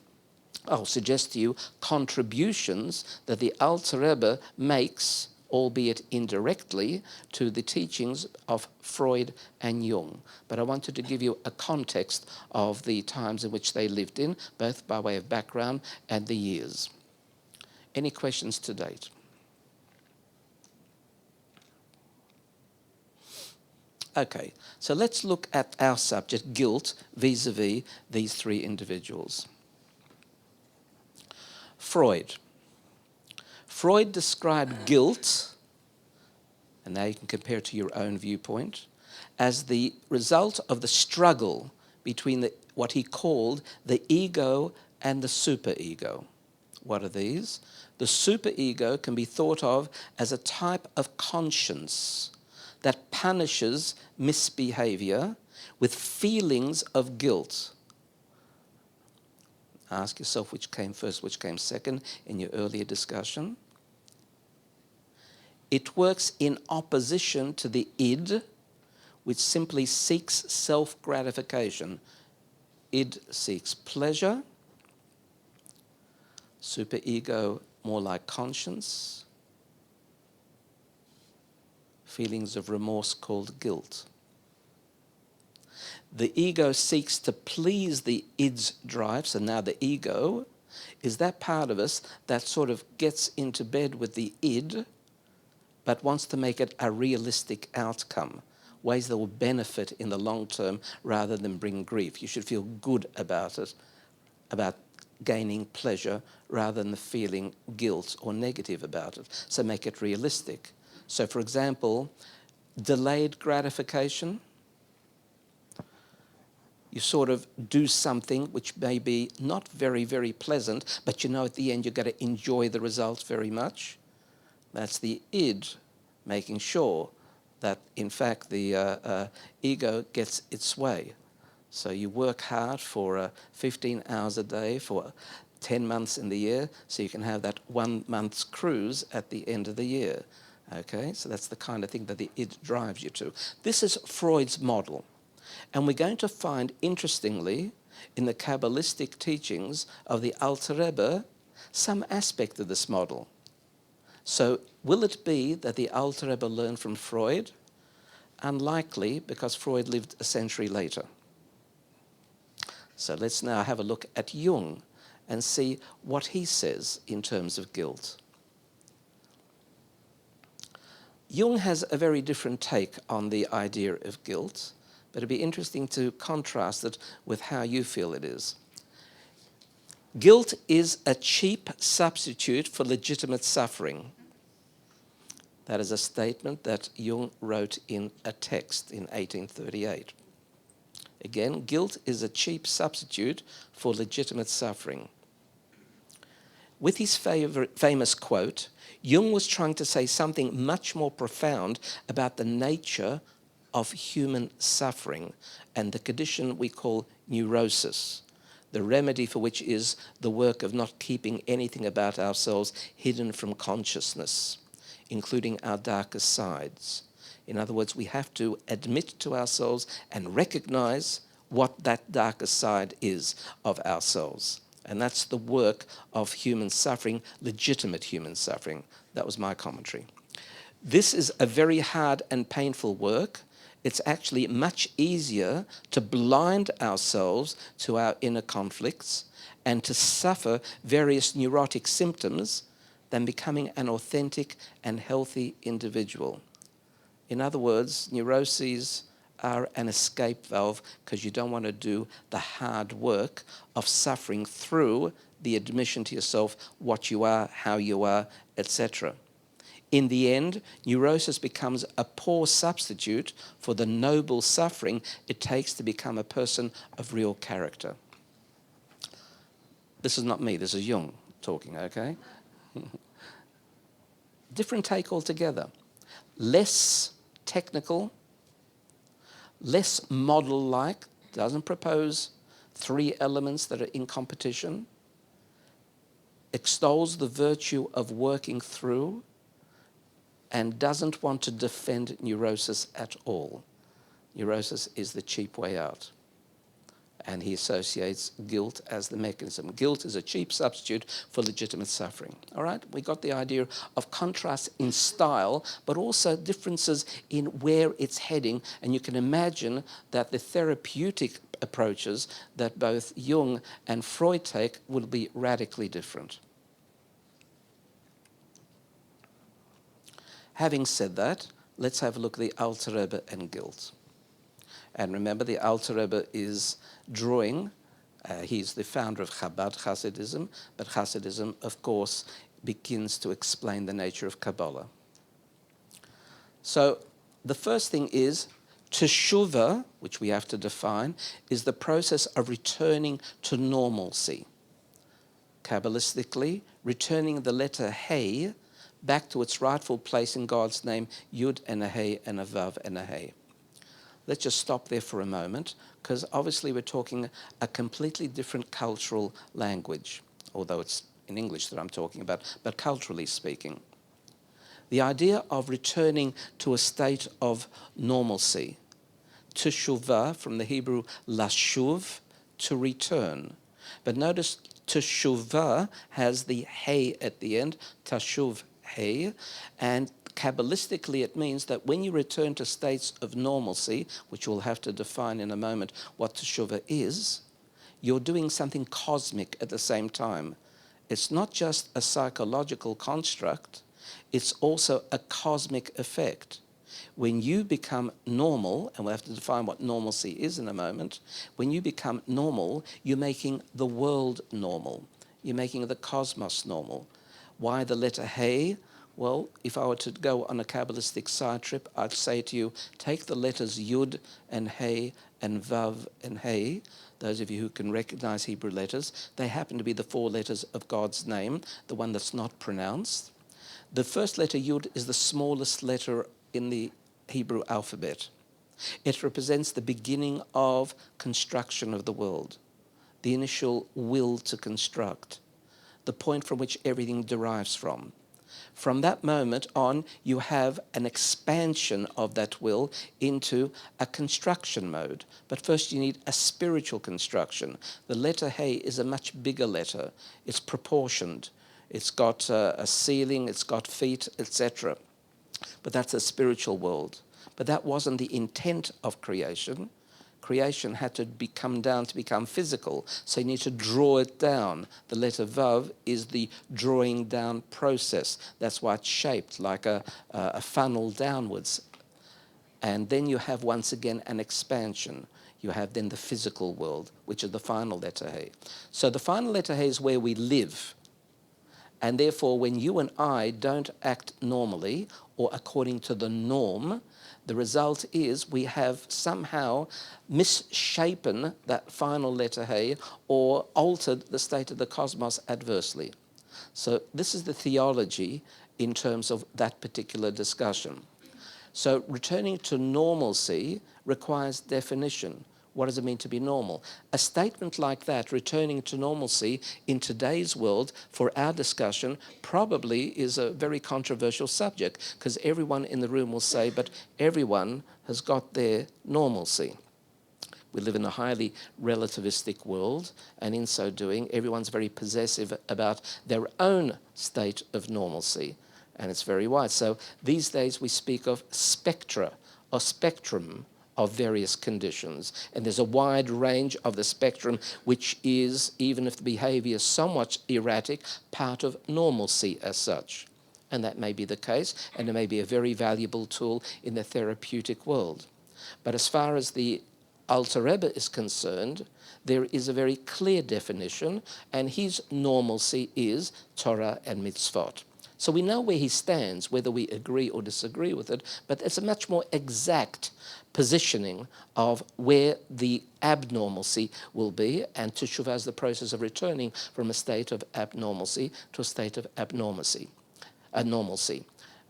I'll suggest to you, contributions that the Alter Rebbe makes, albeit indirectly, to the teachings of Freud and Jung. But I wanted to give you a context of the times in which they lived in, both by way of background and the years. Any questions to date? Okay, so let's look at our subject, guilt, vis-a-vis these three individuals. Freud. Freud described guilt, and now you can compare it to your own viewpoint, as the result of the struggle between what he called the ego and the superego. What are these? The superego can be thought of as a type of conscience that punishes misbehavior with feelings of guilt. Ask yourself which came first, which came second in your earlier discussion. It works in opposition to the id, which simply seeks self-gratification. Id seeks pleasure, superego more like conscience, feelings of remorse called guilt. The ego seeks to please the id's drive, so now the ego is that part of us that sort of gets into bed with the id, but wants to make it a realistic outcome, ways that will benefit in the long term rather than bring grief. You should feel good about it, about gaining pleasure rather than feeling guilt or negative about it. So make it realistic. So for example, delayed gratification. You sort of do something which may be not very, very pleasant, but you know at the end you're going to enjoy the results very much. That's the id making sure that, in fact, the ego gets its way. So you work hard for 15 hours a day for 10 months in the year, so you can have that 1 month's cruise at the end of the year. Okay, so that's the kind of thing that the id drives you to. This is Freud's model. And we're going to find, interestingly, in the Kabbalistic teachings of the Alter Rebbe, some aspect of this model. So will it be that the Alter Rebbe learned from Freud? Unlikely, because Freud lived a century later. So let's now have a look at Jung and see what he says in terms of guilt. Jung has a very different take on the idea of guilt, but it'd be interesting to contrast it with how you feel it is. Guilt is a cheap substitute for legitimate suffering. That is a statement that Jung wrote in a text in 1838. Again, guilt is a cheap substitute for legitimate suffering. With his famous quote, Jung was trying to say something much more profound about the nature of human suffering and the condition we call neurosis, the remedy for which is the work of not keeping anything about ourselves hidden from consciousness, including our darkest sides. In other words, we have to admit to ourselves and recognize what that darkest side is of ourselves. And that's the work of human suffering, legitimate human suffering. That was my commentary. This is a very hard and painful work. It's actually much easier to blind ourselves to our inner conflicts and to suffer various neurotic symptoms than becoming an authentic and healthy individual. In other words, neuroses are an escape valve because you don't want to do the hard work of suffering through the admission to yourself what you are, how you are, etc. In the end, neurosis becomes a poor substitute for the noble suffering it takes to become a person of real character. This is not me, this is Jung talking, okay? Different take altogether. Less technical, less model-like, doesn't propose 3 elements that are in competition, extols the virtue of working through, and doesn't want to defend neurosis at all. Neurosis is the cheap way out. And he associates guilt as the mechanism. Guilt is a cheap substitute for legitimate suffering. All right? We got the idea of contrast in style, but also differences in where it's heading. And you can imagine that the therapeutic approaches that both Jung and Freud take will be radically different. Having said that, let's have a look at the Alter Rebbe and guilt. And remember, the Alter Rebbe is drawing, he's the founder of Chabad Hasidism, but Hasidism, of course, begins to explain the nature of Kabbalah. So the first thing is, teshuva, which we have to define, is the process of returning to normalcy. Kabbalistically, returning the letter Hey back to its rightful place in God's name, Yud and a Hey and a Vav and a Hey. Let's just stop there for a moment, because obviously we're talking a completely different cultural language, although it's in English that I'm talking about, but culturally speaking. The idea of returning to a state of normalcy, teshuva, from the Hebrew lashuv, to return. But notice teshuva has the hey at the end, tashuv hey, and Kabbalistically, it means that when you return to states of normalcy, which we'll have to define in a moment what teshuva is, you're doing something cosmic at the same time. It's not just a psychological construct, it's also a cosmic effect. When you become normal, and we'll have to define what normalcy is in a moment, when you become normal, you're making the world normal. You're making the cosmos normal. Why the letter Hey? Well, if I were to go on a Kabbalistic side trip, I'd say to you, take the letters Yud and Hey and Vav and Hey. Those of you who can recognize Hebrew letters, they happen to be the 4 letters of God's name, the one that's not pronounced. The first letter Yud is the smallest letter in the Hebrew alphabet. It represents the beginning of construction of the world, the initial will to construct, the point from which everything derives from. From that moment on, you have an expansion of that will into a construction mode. But first you need a spiritual construction. The letter Hey is a much bigger letter. It's proportioned. It's got a ceiling, it's got feet, etc. But that's a spiritual world. But that wasn't the intent of creation. Creation had to come down to become physical, so you need to draw it down. The letter Vav is the drawing down process. That's why it's shaped like a funnel downwards. And then you have once again an expansion. You have then the physical world, which is the final letter Hey. So the final letter Hey is where we live. And therefore, when you and I don't act normally or according to the norm, the result is we have somehow misshapen that final letter Hey or altered the state of the cosmos adversely. So this is the theology in terms of that particular discussion. So returning to normalcy requires definition. What does it mean to be normal? A statement like that, returning to normalcy in today's world, for our discussion, probably is a very controversial subject, because everyone in the room will say, but everyone has got their normalcy. We live in a highly relativistic world, and in so doing, everyone's very possessive about their own state of normalcy, and it's very wide. So these days we speak of spectra or spectrum of various conditions. And there's a wide range of the spectrum, which is, even if the behavior is somewhat erratic, part of normalcy as such. And that may be the case, and it may be a very valuable tool in the therapeutic world. But as far as the Alter Rebbe is concerned, there is a very clear definition, and his normalcy is Torah and mitzvot. So we know where he stands, whether we agree or disagree with it, but it's a much more exact positioning of where the abnormalcy will be, and teshuva is the process of returning from a state of abnormalcy to a state of normalcy.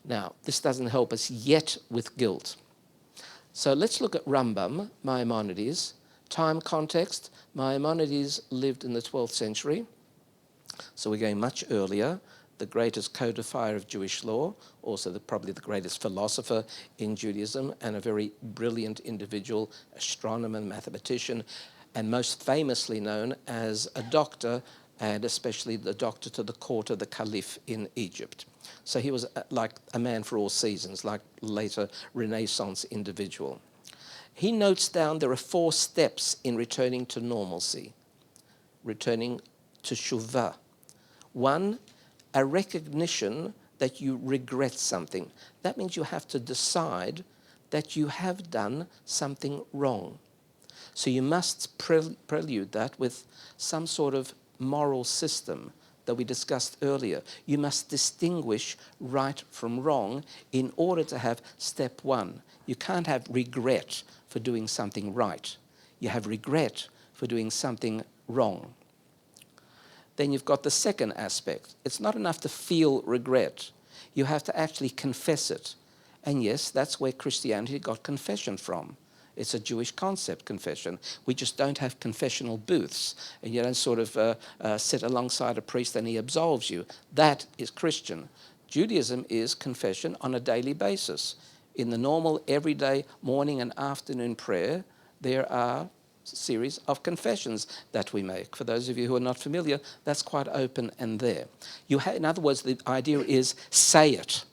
Now, this doesn't help us yet with guilt. So let's look at Rambam, Maimonides. Time context, Maimonides lived in the 12th century, so we're going much earlier. The greatest codifier of Jewish law, also probably the greatest philosopher in Judaism, and a very brilliant individual, astronomer, mathematician, and most famously known as a doctor, and especially the doctor to the court of the Caliph in Egypt. So he was like a man for all seasons, like later Renaissance individual. He notes down there are 4 steps in returning to normalcy, returning to teshuva. 1, a recognition that you regret something. That means you have to decide that you have done something wrong. So you must prelude that with some sort of moral system that we discussed earlier. You must distinguish right from wrong in order to have step 1. You can't have regret for doing something right. You have regret for doing something wrong. Then you've got the second aspect. It's not enough to feel regret. You have to actually confess it. And yes, that's where Christianity got confession from. It's a Jewish concept, confession. We just don't have confessional booths. And you don't sort of sit alongside a priest and he absolves you. That is Christian. Judaism is confession on a daily basis. In the normal, everyday morning and afternoon prayer, there are a series of confessions that we make. For those of you who are not familiar, that's quite open and there. In other words, the idea is say it.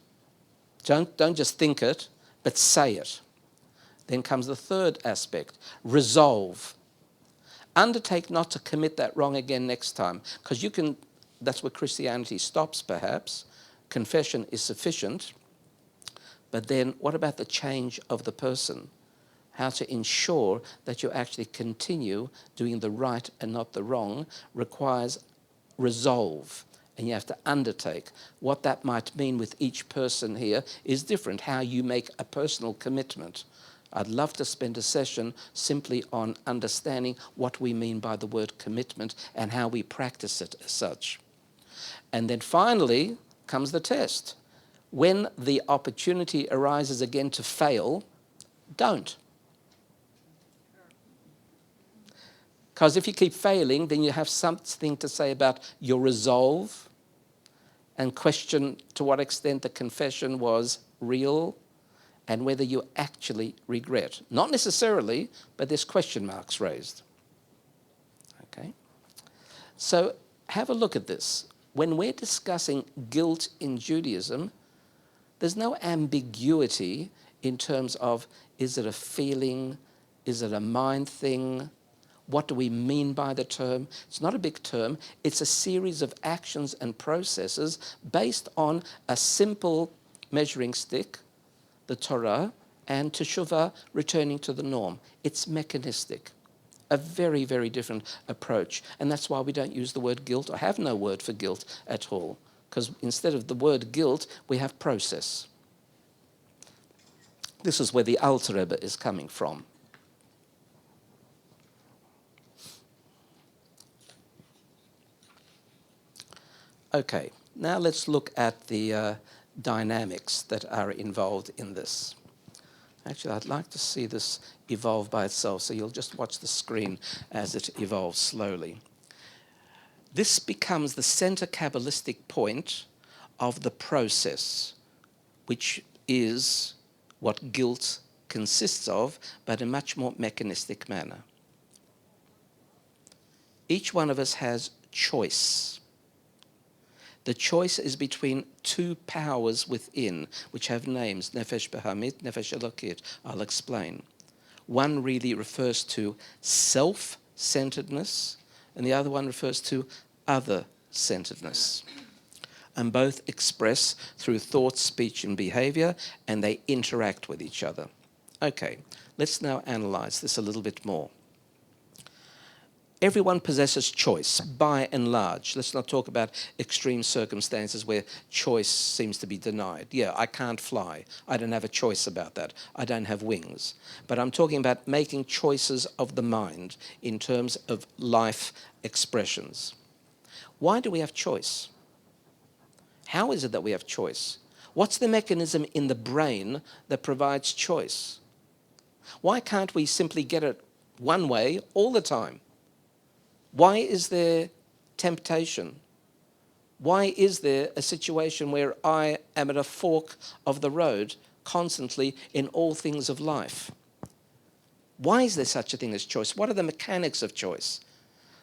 Don't just think it, but say it. Then comes the third aspect, resolve. Undertake not to commit that wrong again next time, because that's where Christianity stops perhaps. Confession is sufficient. But then what about the change of the person? How to ensure that you actually continue doing the right and not the wrong requires resolve. And you have to undertake. What that might mean with each person here is different, how you make a personal commitment. I'd love to spend a session simply on understanding what we mean by the word commitment and how we practice it as such. And then finally comes the test. When the opportunity arises again to fail, don't. Because if you keep failing, then you have something to say about your resolve and question to what extent the confession was real and whether you actually regret. Not necessarily, but there's question marks raised. Okay? So have a look at this. When we're discussing guilt in Judaism, there's no ambiguity in terms of, is it a feeling? Is it a mind thing? What do we mean by the term? It's not a big term. It's a series of actions and processes based on a simple measuring stick, the Torah, and teshuva, returning to the norm. It's mechanistic. A very, very different approach. And that's why we don't use the word guilt, or have no word for guilt at all. Because instead of the word guilt, we have process. This is where the Alter Rebbe is coming from. Okay, now let's look at the dynamics that are involved in this. Actually, I'd like to see this evolve by itself, so you'll just watch the screen as it evolves slowly. This becomes the center Kabbalistic point of the process, which is what guilt consists of, but in a much more mechanistic manner. Each one of us has choice. The choice is between 2 powers within, which have names, Nefesh Bahamit, Nefesh Elokit. I'll explain. One really refers to self-centeredness, and the other one refers to other-centeredness. And both express through thought, speech, and behavior, and they interact with each other. Okay, let's now analyze this a little bit more. everyone possesses choice, by and large. Let's not talk about extreme circumstances where choice seems to be denied. Yeah, I can't fly. I don't have a choice about that. I don't have wings. But I'm talking about making choices of the mind in terms of life expressions. Why do we have choice? How is it that we have choice? What's the mechanism in the brain that provides choice? Why can't we simply get it one way all the time? Why is there temptation? Why is there a situation where I am at a fork of the road constantly in all things of life? Why is there such a thing as choice? What are the mechanics of choice?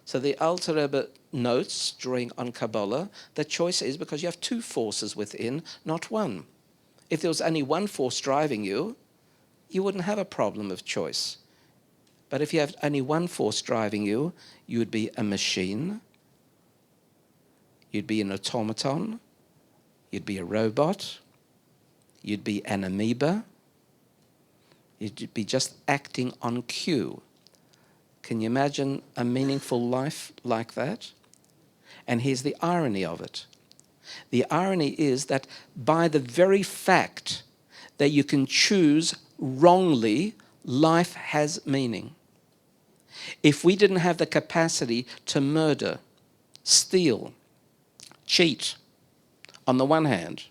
So the Alter Rebbe notes, drawing on Kabbalah, that choice is because you have two forces within, not one. If there was only one force driving you, you wouldn't have a problem of choice. But if you have only one force driving you, you would be a machine, you'd be an automaton, you'd be a robot, you'd be an amoeba, you'd be just acting on cue. Can you imagine a meaningful life like that? And here's the irony of it. The irony is that by the very fact that you can choose wrongly, life has meaning. If we didn't have the capacity to murder, steal, cheat, on the one hand,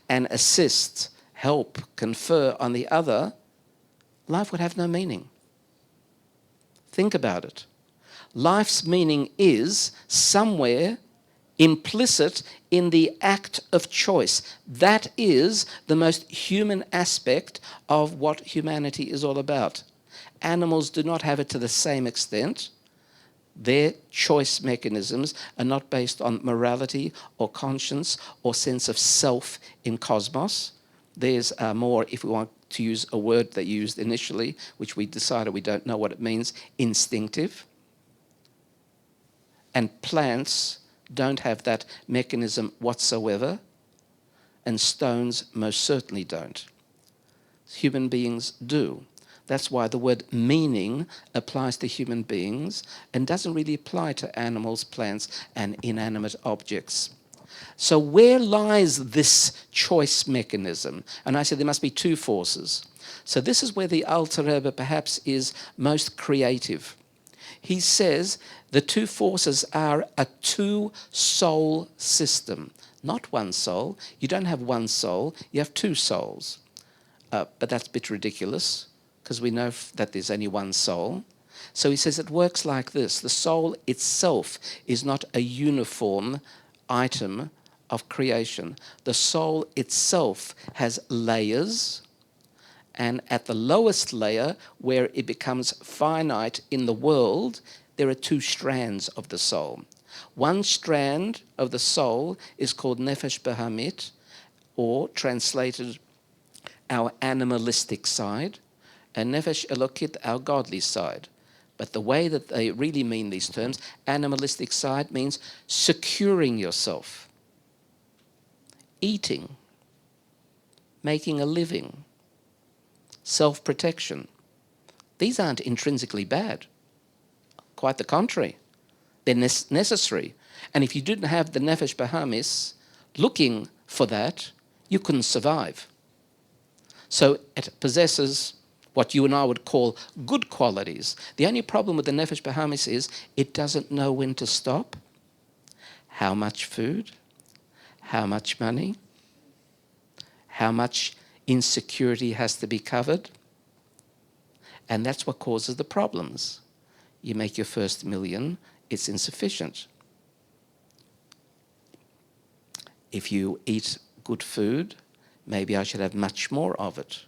and assist, help, confer on the other, life would have no meaning. Think about it. Life's meaning is somewhere implicit in the act of choice. That is the most human aspect of what humanity is all about. Animals do not have it to the same extent. Their choice mechanisms are not based on morality or conscience or sense of self in cosmos. There's more, if we want to use a word they used initially, which we decided we don't know what it means, instinctive. And plants don't have that mechanism whatsoever, and stones most certainly don't. Human beings do. That's why the word meaning applies to human beings and doesn't really apply to animals, plants, and inanimate objects. So where lies this choice mechanism? And I said there must be two forces. So this is where the Alter Rebbe perhaps is most creative. He says the two forces are a two-soul system, not one soul. You don't have one soul, you have two souls. But that's a bit ridiculous, because we know that there's only one soul. So he says it works like this. The soul itself is not a uniform item of creation. The soul itself has layers, and at the lowest layer, where it becomes finite in the world, there are two strands of the soul. One strand of the soul is called nefesh behamit, or translated our animalistic side, and nefesh elokit, our godly side. But the way that they really mean these terms, animalistic side means securing yourself, eating, making a living, self-protection. These aren't intrinsically bad. Quite the contrary. They're necessary. And if you didn't have the nefesh bahamis looking for that, you couldn't survive. So it possesses what you and I would call good qualities. The only problem with the nefesh bahamis is it doesn't know when to stop, how much food, how much money, how much insecurity has to be covered. And that's what causes the problems. You make your first million, it's insufficient. If you eat good food, maybe I should have much more of it.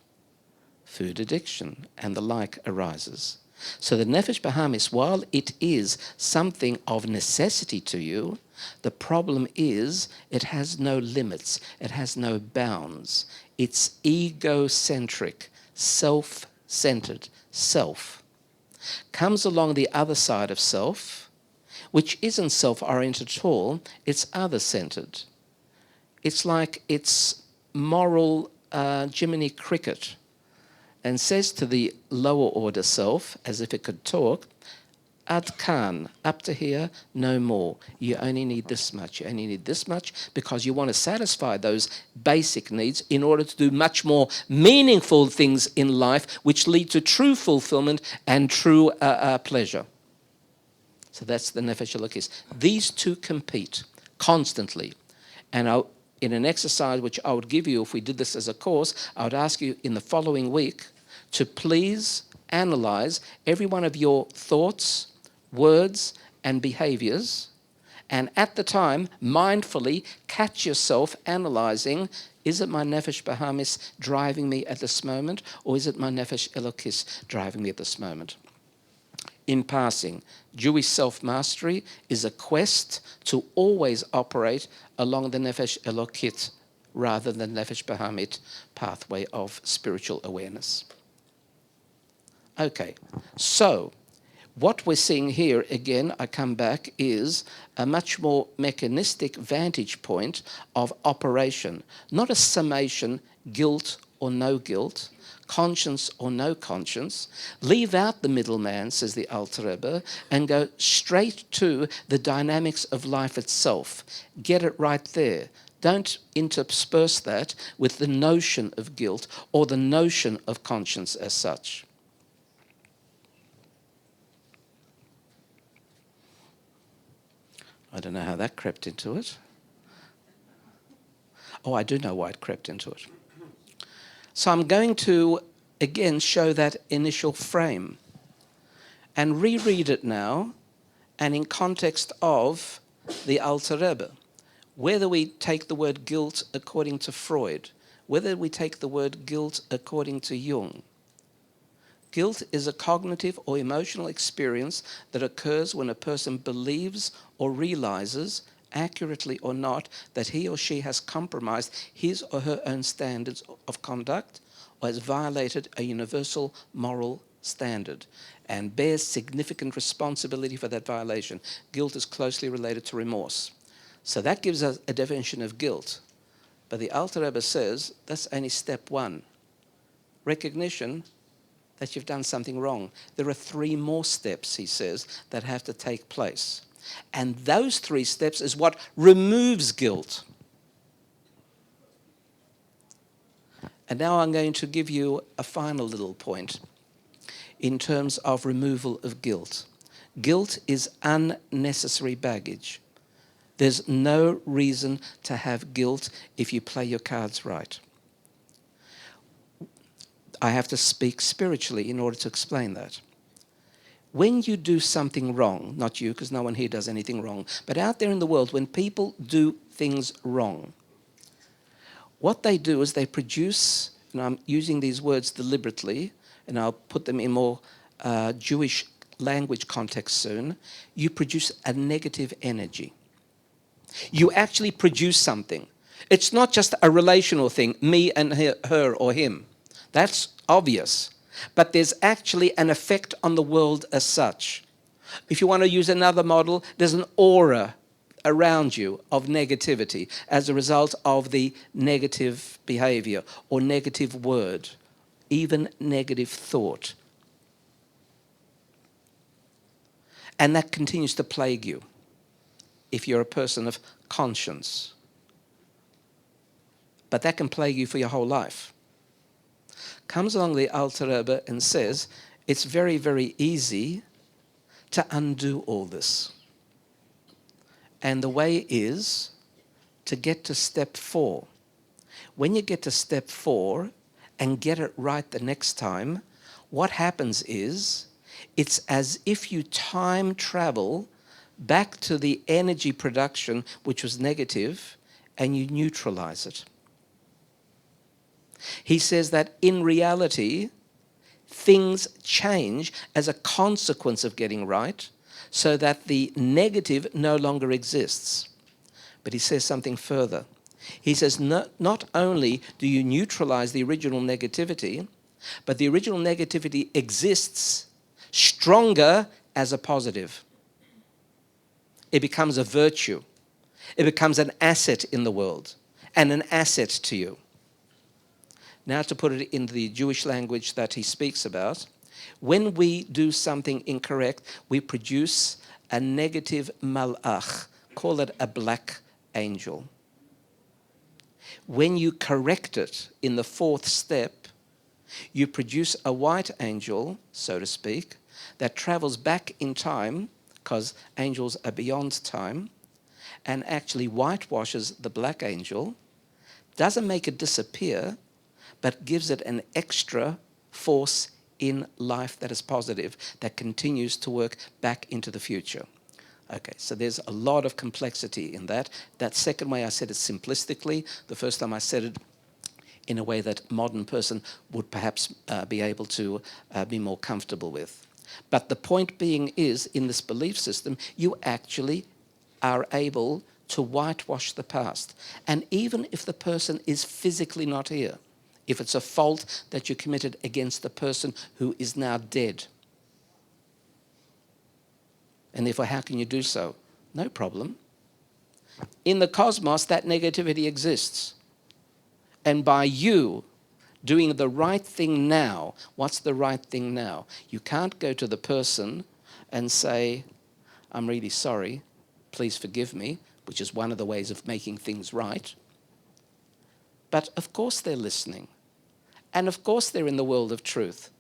Food addiction and the like arises. So the nefesh bahamis, while it is something of necessity to you, the problem is it has no limits, it has no bounds. It's egocentric, self-centered, self. Comes along the other side of self, which isn't self-oriented at all, it's other-centered. It's like it's moral Jiminy Cricket, and says to the lower order self, as if it could talk, Ad kan, up to here, no more. You only need this much. You only need this much because you want to satisfy those basic needs in order to do much more meaningful things in life which lead to true fulfillment and true pleasure. So that's the nefesh elokis. These two compete constantly. And in an exercise which I would give you if we did this as a course, I would ask you in the following week to please analyze every one of your thoughts, words, and behaviors, and at the time, mindfully catch yourself analyzing, is it my nefesh bahamis driving me at this moment, or is it my nefesh elokis driving me at this moment? In passing, Jewish self-mastery is a quest to always operate along the nefesh elokit rather than nefesh bahamit pathway of spiritual awareness. Okay, so what we're seeing here, again, I come back, is a much more mechanistic vantage point of operation, not a summation, guilt or no guilt, conscience or no conscience. Leave out the middleman, says the Alter Rebbe, and go straight to the dynamics of life itself. Get it right there. Don't intersperse that with the notion of guilt or the notion of conscience as such. I don't know how that crept into it. Oh, I do know why it crept into it. So I'm going to, again, show that initial frame and reread it now, and in context of the Alter Rebbe. Whether we take the word guilt according to Freud, whether we take the word guilt according to Jung. Guilt is a cognitive or emotional experience that occurs when a person believes or realizes, accurately or not, that he or she has compromised his or her own standards of conduct or has violated a universal moral standard and bears significant responsibility for that violation. Guilt is closely related to remorse. So that gives us a definition of guilt. But the Alter Rebbe says that's only step one. Recognition that you've done something wrong. There are 3 more steps, he says, that have to take place. And those 3 steps is what removes guilt. And now I'm going to give you a final little point in terms of removal of guilt. Guilt is unnecessary baggage. There's no reason to have guilt if you play your cards right. I have to speak spiritually in order to explain that. When you do something wrong, not you, because no one here does anything wrong, but out there in the world, when people do things wrong, what they do is they produce, and I'm using these words deliberately, and I'll put them in more Jewish language context soon, you produce a negative energy. You actually produce something. It's not just a relational thing, me and her or him. That's obvious. But there's actually an effect on the world as such. If you want to use another model, there's an aura around you of negativity as a result of the negative behavior or negative word, even negative thought. And that continues to plague you if you're a person of conscience. But that can plague you for your whole life. Comes along the Alter Rebbe and says, it's very, very easy to undo all this. And the way is to get to step 4. When you get to step 4 and get it right the next time, what happens is, it's as if you time travel back to the energy production, which was negative, and you neutralize it. He says that in reality, things change as a consequence of getting right, so that the negative no longer exists. But he says something further. He says not only do you neutralize the original negativity, but the original negativity exists stronger as a positive. It becomes a virtue. It becomes an asset in the world and an asset to you. Now to put it in the Jewish language that he speaks about, When we do something incorrect, we produce a negative malach, call it a black angel. When you correct it in the fourth step, you produce a white angel, so to speak, that travels back in time, because angels are beyond time, and actually whitewashes the black angel, doesn't make it disappear, but gives it an extra force in life that is positive, that continues to work back into the future. Okay, so there's a lot of complexity in that. That second way I said it simplistically. The first time I said it in a way that a modern person would perhaps be able to be more comfortable with. But the point being is, in this belief system, you actually are able to whitewash the past. And even if the person is physically not here, if it's a fault that you committed against the person who is now dead, and therefore how can you do so? No problem. In the cosmos, that negativity exists. And by you doing the right thing now, what's the right thing now? You can't go to the person and say, I'm really sorry, please forgive me, which is one of the ways of making things right. But of course they're listening. And of course they're in the world of truth.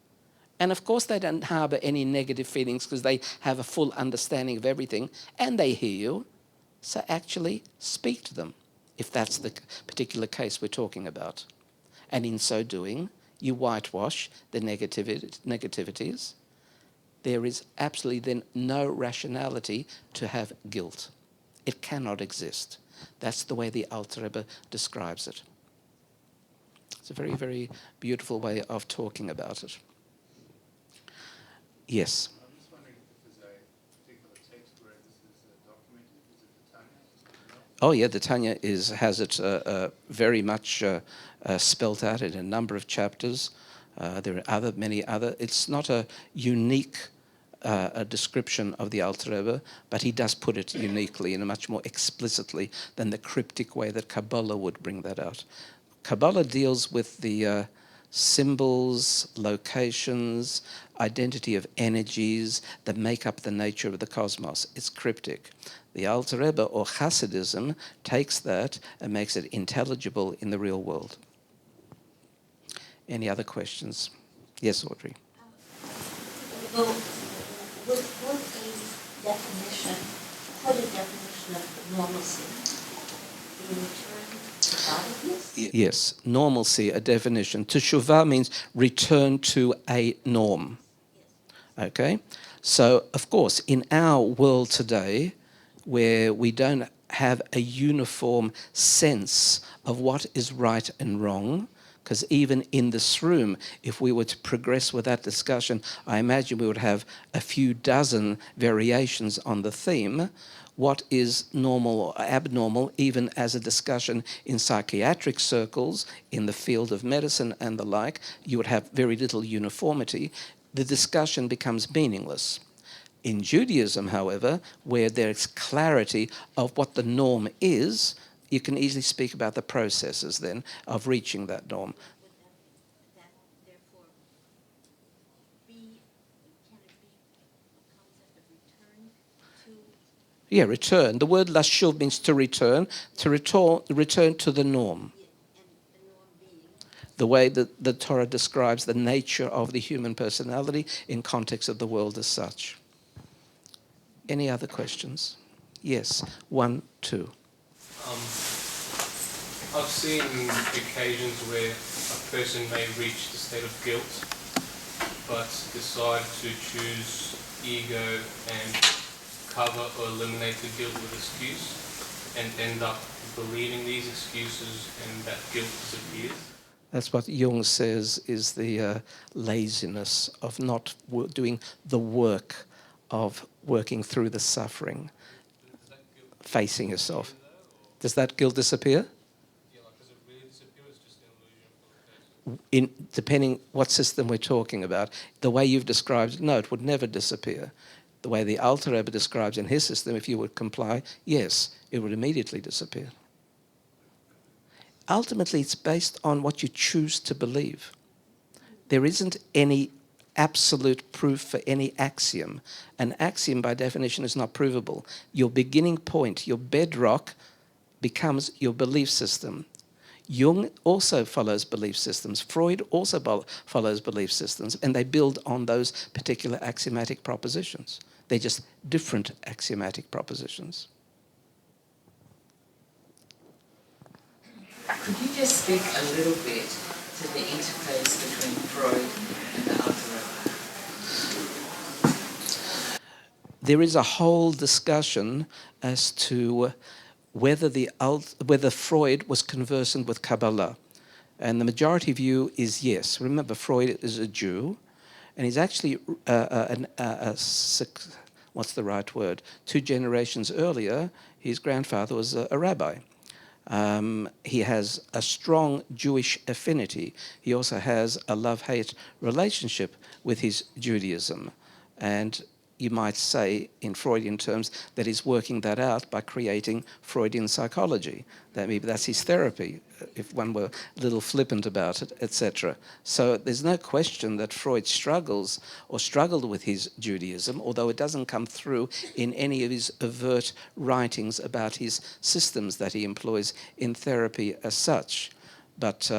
And of course they don't harbor any negative feelings because they have a full understanding of everything and they hear you. So actually speak to them, if that's the particular case we're talking about. And in so doing, you whitewash the negativities. There is absolutely then no rationality to have guilt. It cannot exist. That's the way the Alter Rebbe describes it. It's a very, very beautiful way of talking about it. Yes? I'm just wondering if there's a particular text where this is documented. Is it the Tanya? Oh yeah, the Tanya has it very much spelt out in a number of chapters. There are many other. It's not a unique description of the Alter Rebbe, but he does put it uniquely and much more explicitly than the cryptic way that Kabbala would bring that out. Kabbala deals with the symbols, locations, identity of energies that make up the nature of the cosmos. It's cryptic. The Alter Rebbe, or Hasidism, takes that and makes it intelligible in the real world. Any other questions? Yes, Audrey. Well, would a definition, put a definition of normalcy in return to godliness? Yes, normalcy, a definition. Teshuva means return to a norm. Okay? So, of course, in our world today, where we don't have a uniform sense of what is right and wrong, because even in this room, if we were to progress with that discussion, I imagine we would have a few dozen variations on the theme. What is normal or abnormal, even as a discussion in psychiatric circles, in the field of medicine and the like, you would have very little uniformity. The discussion becomes meaningless. In Judaism, however, where there's clarity of what the norm is, you can easily speak about the processes then of reaching that norm. Would that therefore can it be a concept of return to? Yeah, return. The word lashuv means to return to the norm. And the norm being? The way that the Torah describes the nature of the human personality in context of the world as such. Any other questions? Yes, 1, 2. I've seen occasions where a person may reach the state of guilt, but decide to choose ego and cover or eliminate the guilt with excuse, and end up believing these excuses, and that guilt disappears. That's what Jung says is the laziness of not doing the work of working through the suffering, facing yourself. Does that guilt disappear? Yeah, like, does it really disappear, or is it just an illusion for the person? Depending what system we're talking about. The way you've described it, no, it would never disappear. The way the Alter Rebbe describes in his system, if you would comply, yes, it would immediately disappear. Ultimately, it's based on what you choose to believe. There isn't any absolute proof for any axiom. An axiom, by definition, is not provable. Your beginning point, your bedrock, becomes your belief system. Jung also follows belief systems. Freud also follows belief systems, and they build on those particular axiomatic propositions. They're just different axiomatic propositions. Could you just speak a little bit to the interface between Freud and the Alter Rebbe? There is a whole discussion as to whether Freud was conversant with Kabbala. And the majority view is yes. Remember, Freud is a Jew, and he's actually what's the right word? 2 generations earlier, his grandfather was a rabbi. He has a strong Jewish affinity. He also has a love-hate relationship with his Judaism. And you might say, in Freudian terms, that he's working that out by creating Freudian psychology. That maybe that's his therapy, if one were a little flippant about it, etc. So there's no question that Freud struggled with his Judaism, although it doesn't come through in any of his overt writings about his systems that he employs in therapy as such. But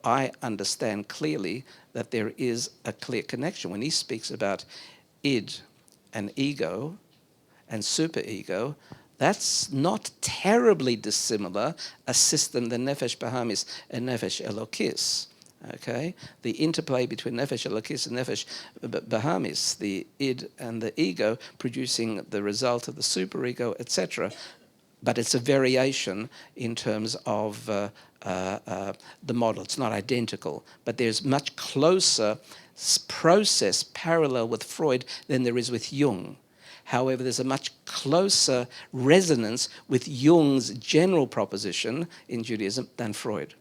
I understand clearly that there is a clear connection. When he speaks about id and ego and superego, that's not terribly dissimilar a system than nefesh bahamis and nefesh elokis. Okay, the interplay between nefesh elokis and nefesh bahamis, the id and the ego, producing the result of the superego, etc. But it's a variation in terms of the model. It's not identical, but there's much closer process parallel with Freud than there is with Jung. However, there's a much closer resonance with Jung's general proposition in Judaism than Freud.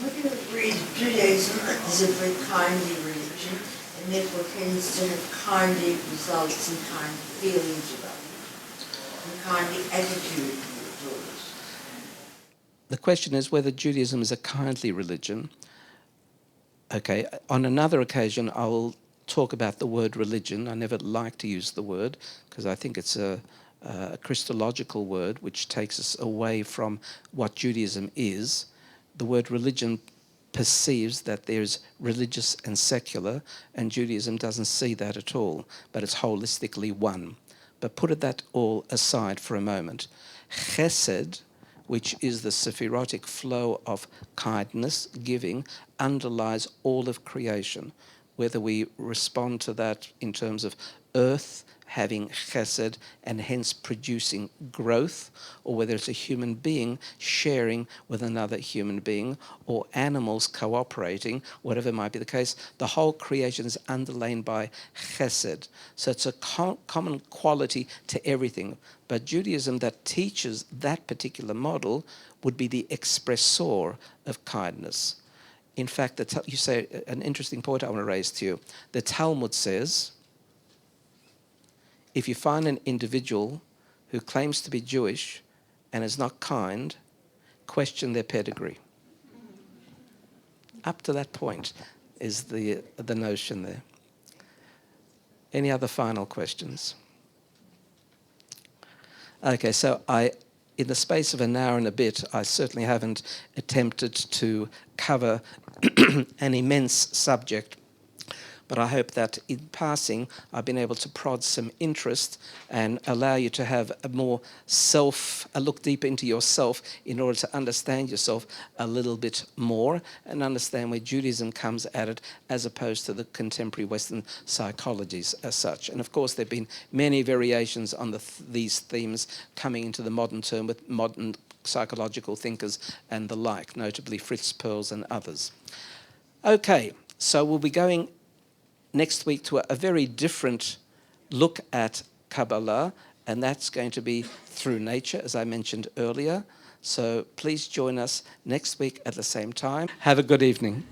Would you agree that Judaism is a very kindly religion, and therefore tends to have kindly results and kind feelings about it, and kindly attitude towards it? The question is whether Judaism is a kindly religion. Okay, on another occasion, I will talk about the word religion. I never like to use the word because I think it's a Christological word which takes us away from what Judaism is. The word religion perceives that there's religious and secular, and Judaism doesn't see that at all, but it's holistically one. But put that all aside for a moment. Chesed, which is the sephirotic flow of kindness, giving, underlies all of creation. Whether we respond to that in terms of earth having chesed and hence producing growth, or whether it's a human being sharing with another human being, or animals cooperating, whatever might be the case, the whole creation is underlain by chesed. So it's a common quality to everything. But Judaism that teaches that particular model would be the expressor of kindness. In fact, you say an interesting point I want to raise to you. The Talmud says, if you find an individual who claims to be Jewish and is not kind, question their pedigree. Up to that point is the notion there. Any other final questions? Okay, so in the space of an hour and a bit, I certainly haven't attempted to cover an immense subject, but I hope that in passing I've been able to prod some interest and allow you to have a look deeper into yourself in order to understand yourself a little bit more and understand where Judaism comes at it as opposed to the contemporary Western psychologies as such. And of course there have been many variations on these themes coming into the modern term with modern psychological thinkers and the like, notably Fritz Perls and others. Okay, so we'll be going next week to a very different look at Kabbalah, and that's going to be through nature, as I mentioned earlier. So please join us next week at the same time. Have a good evening.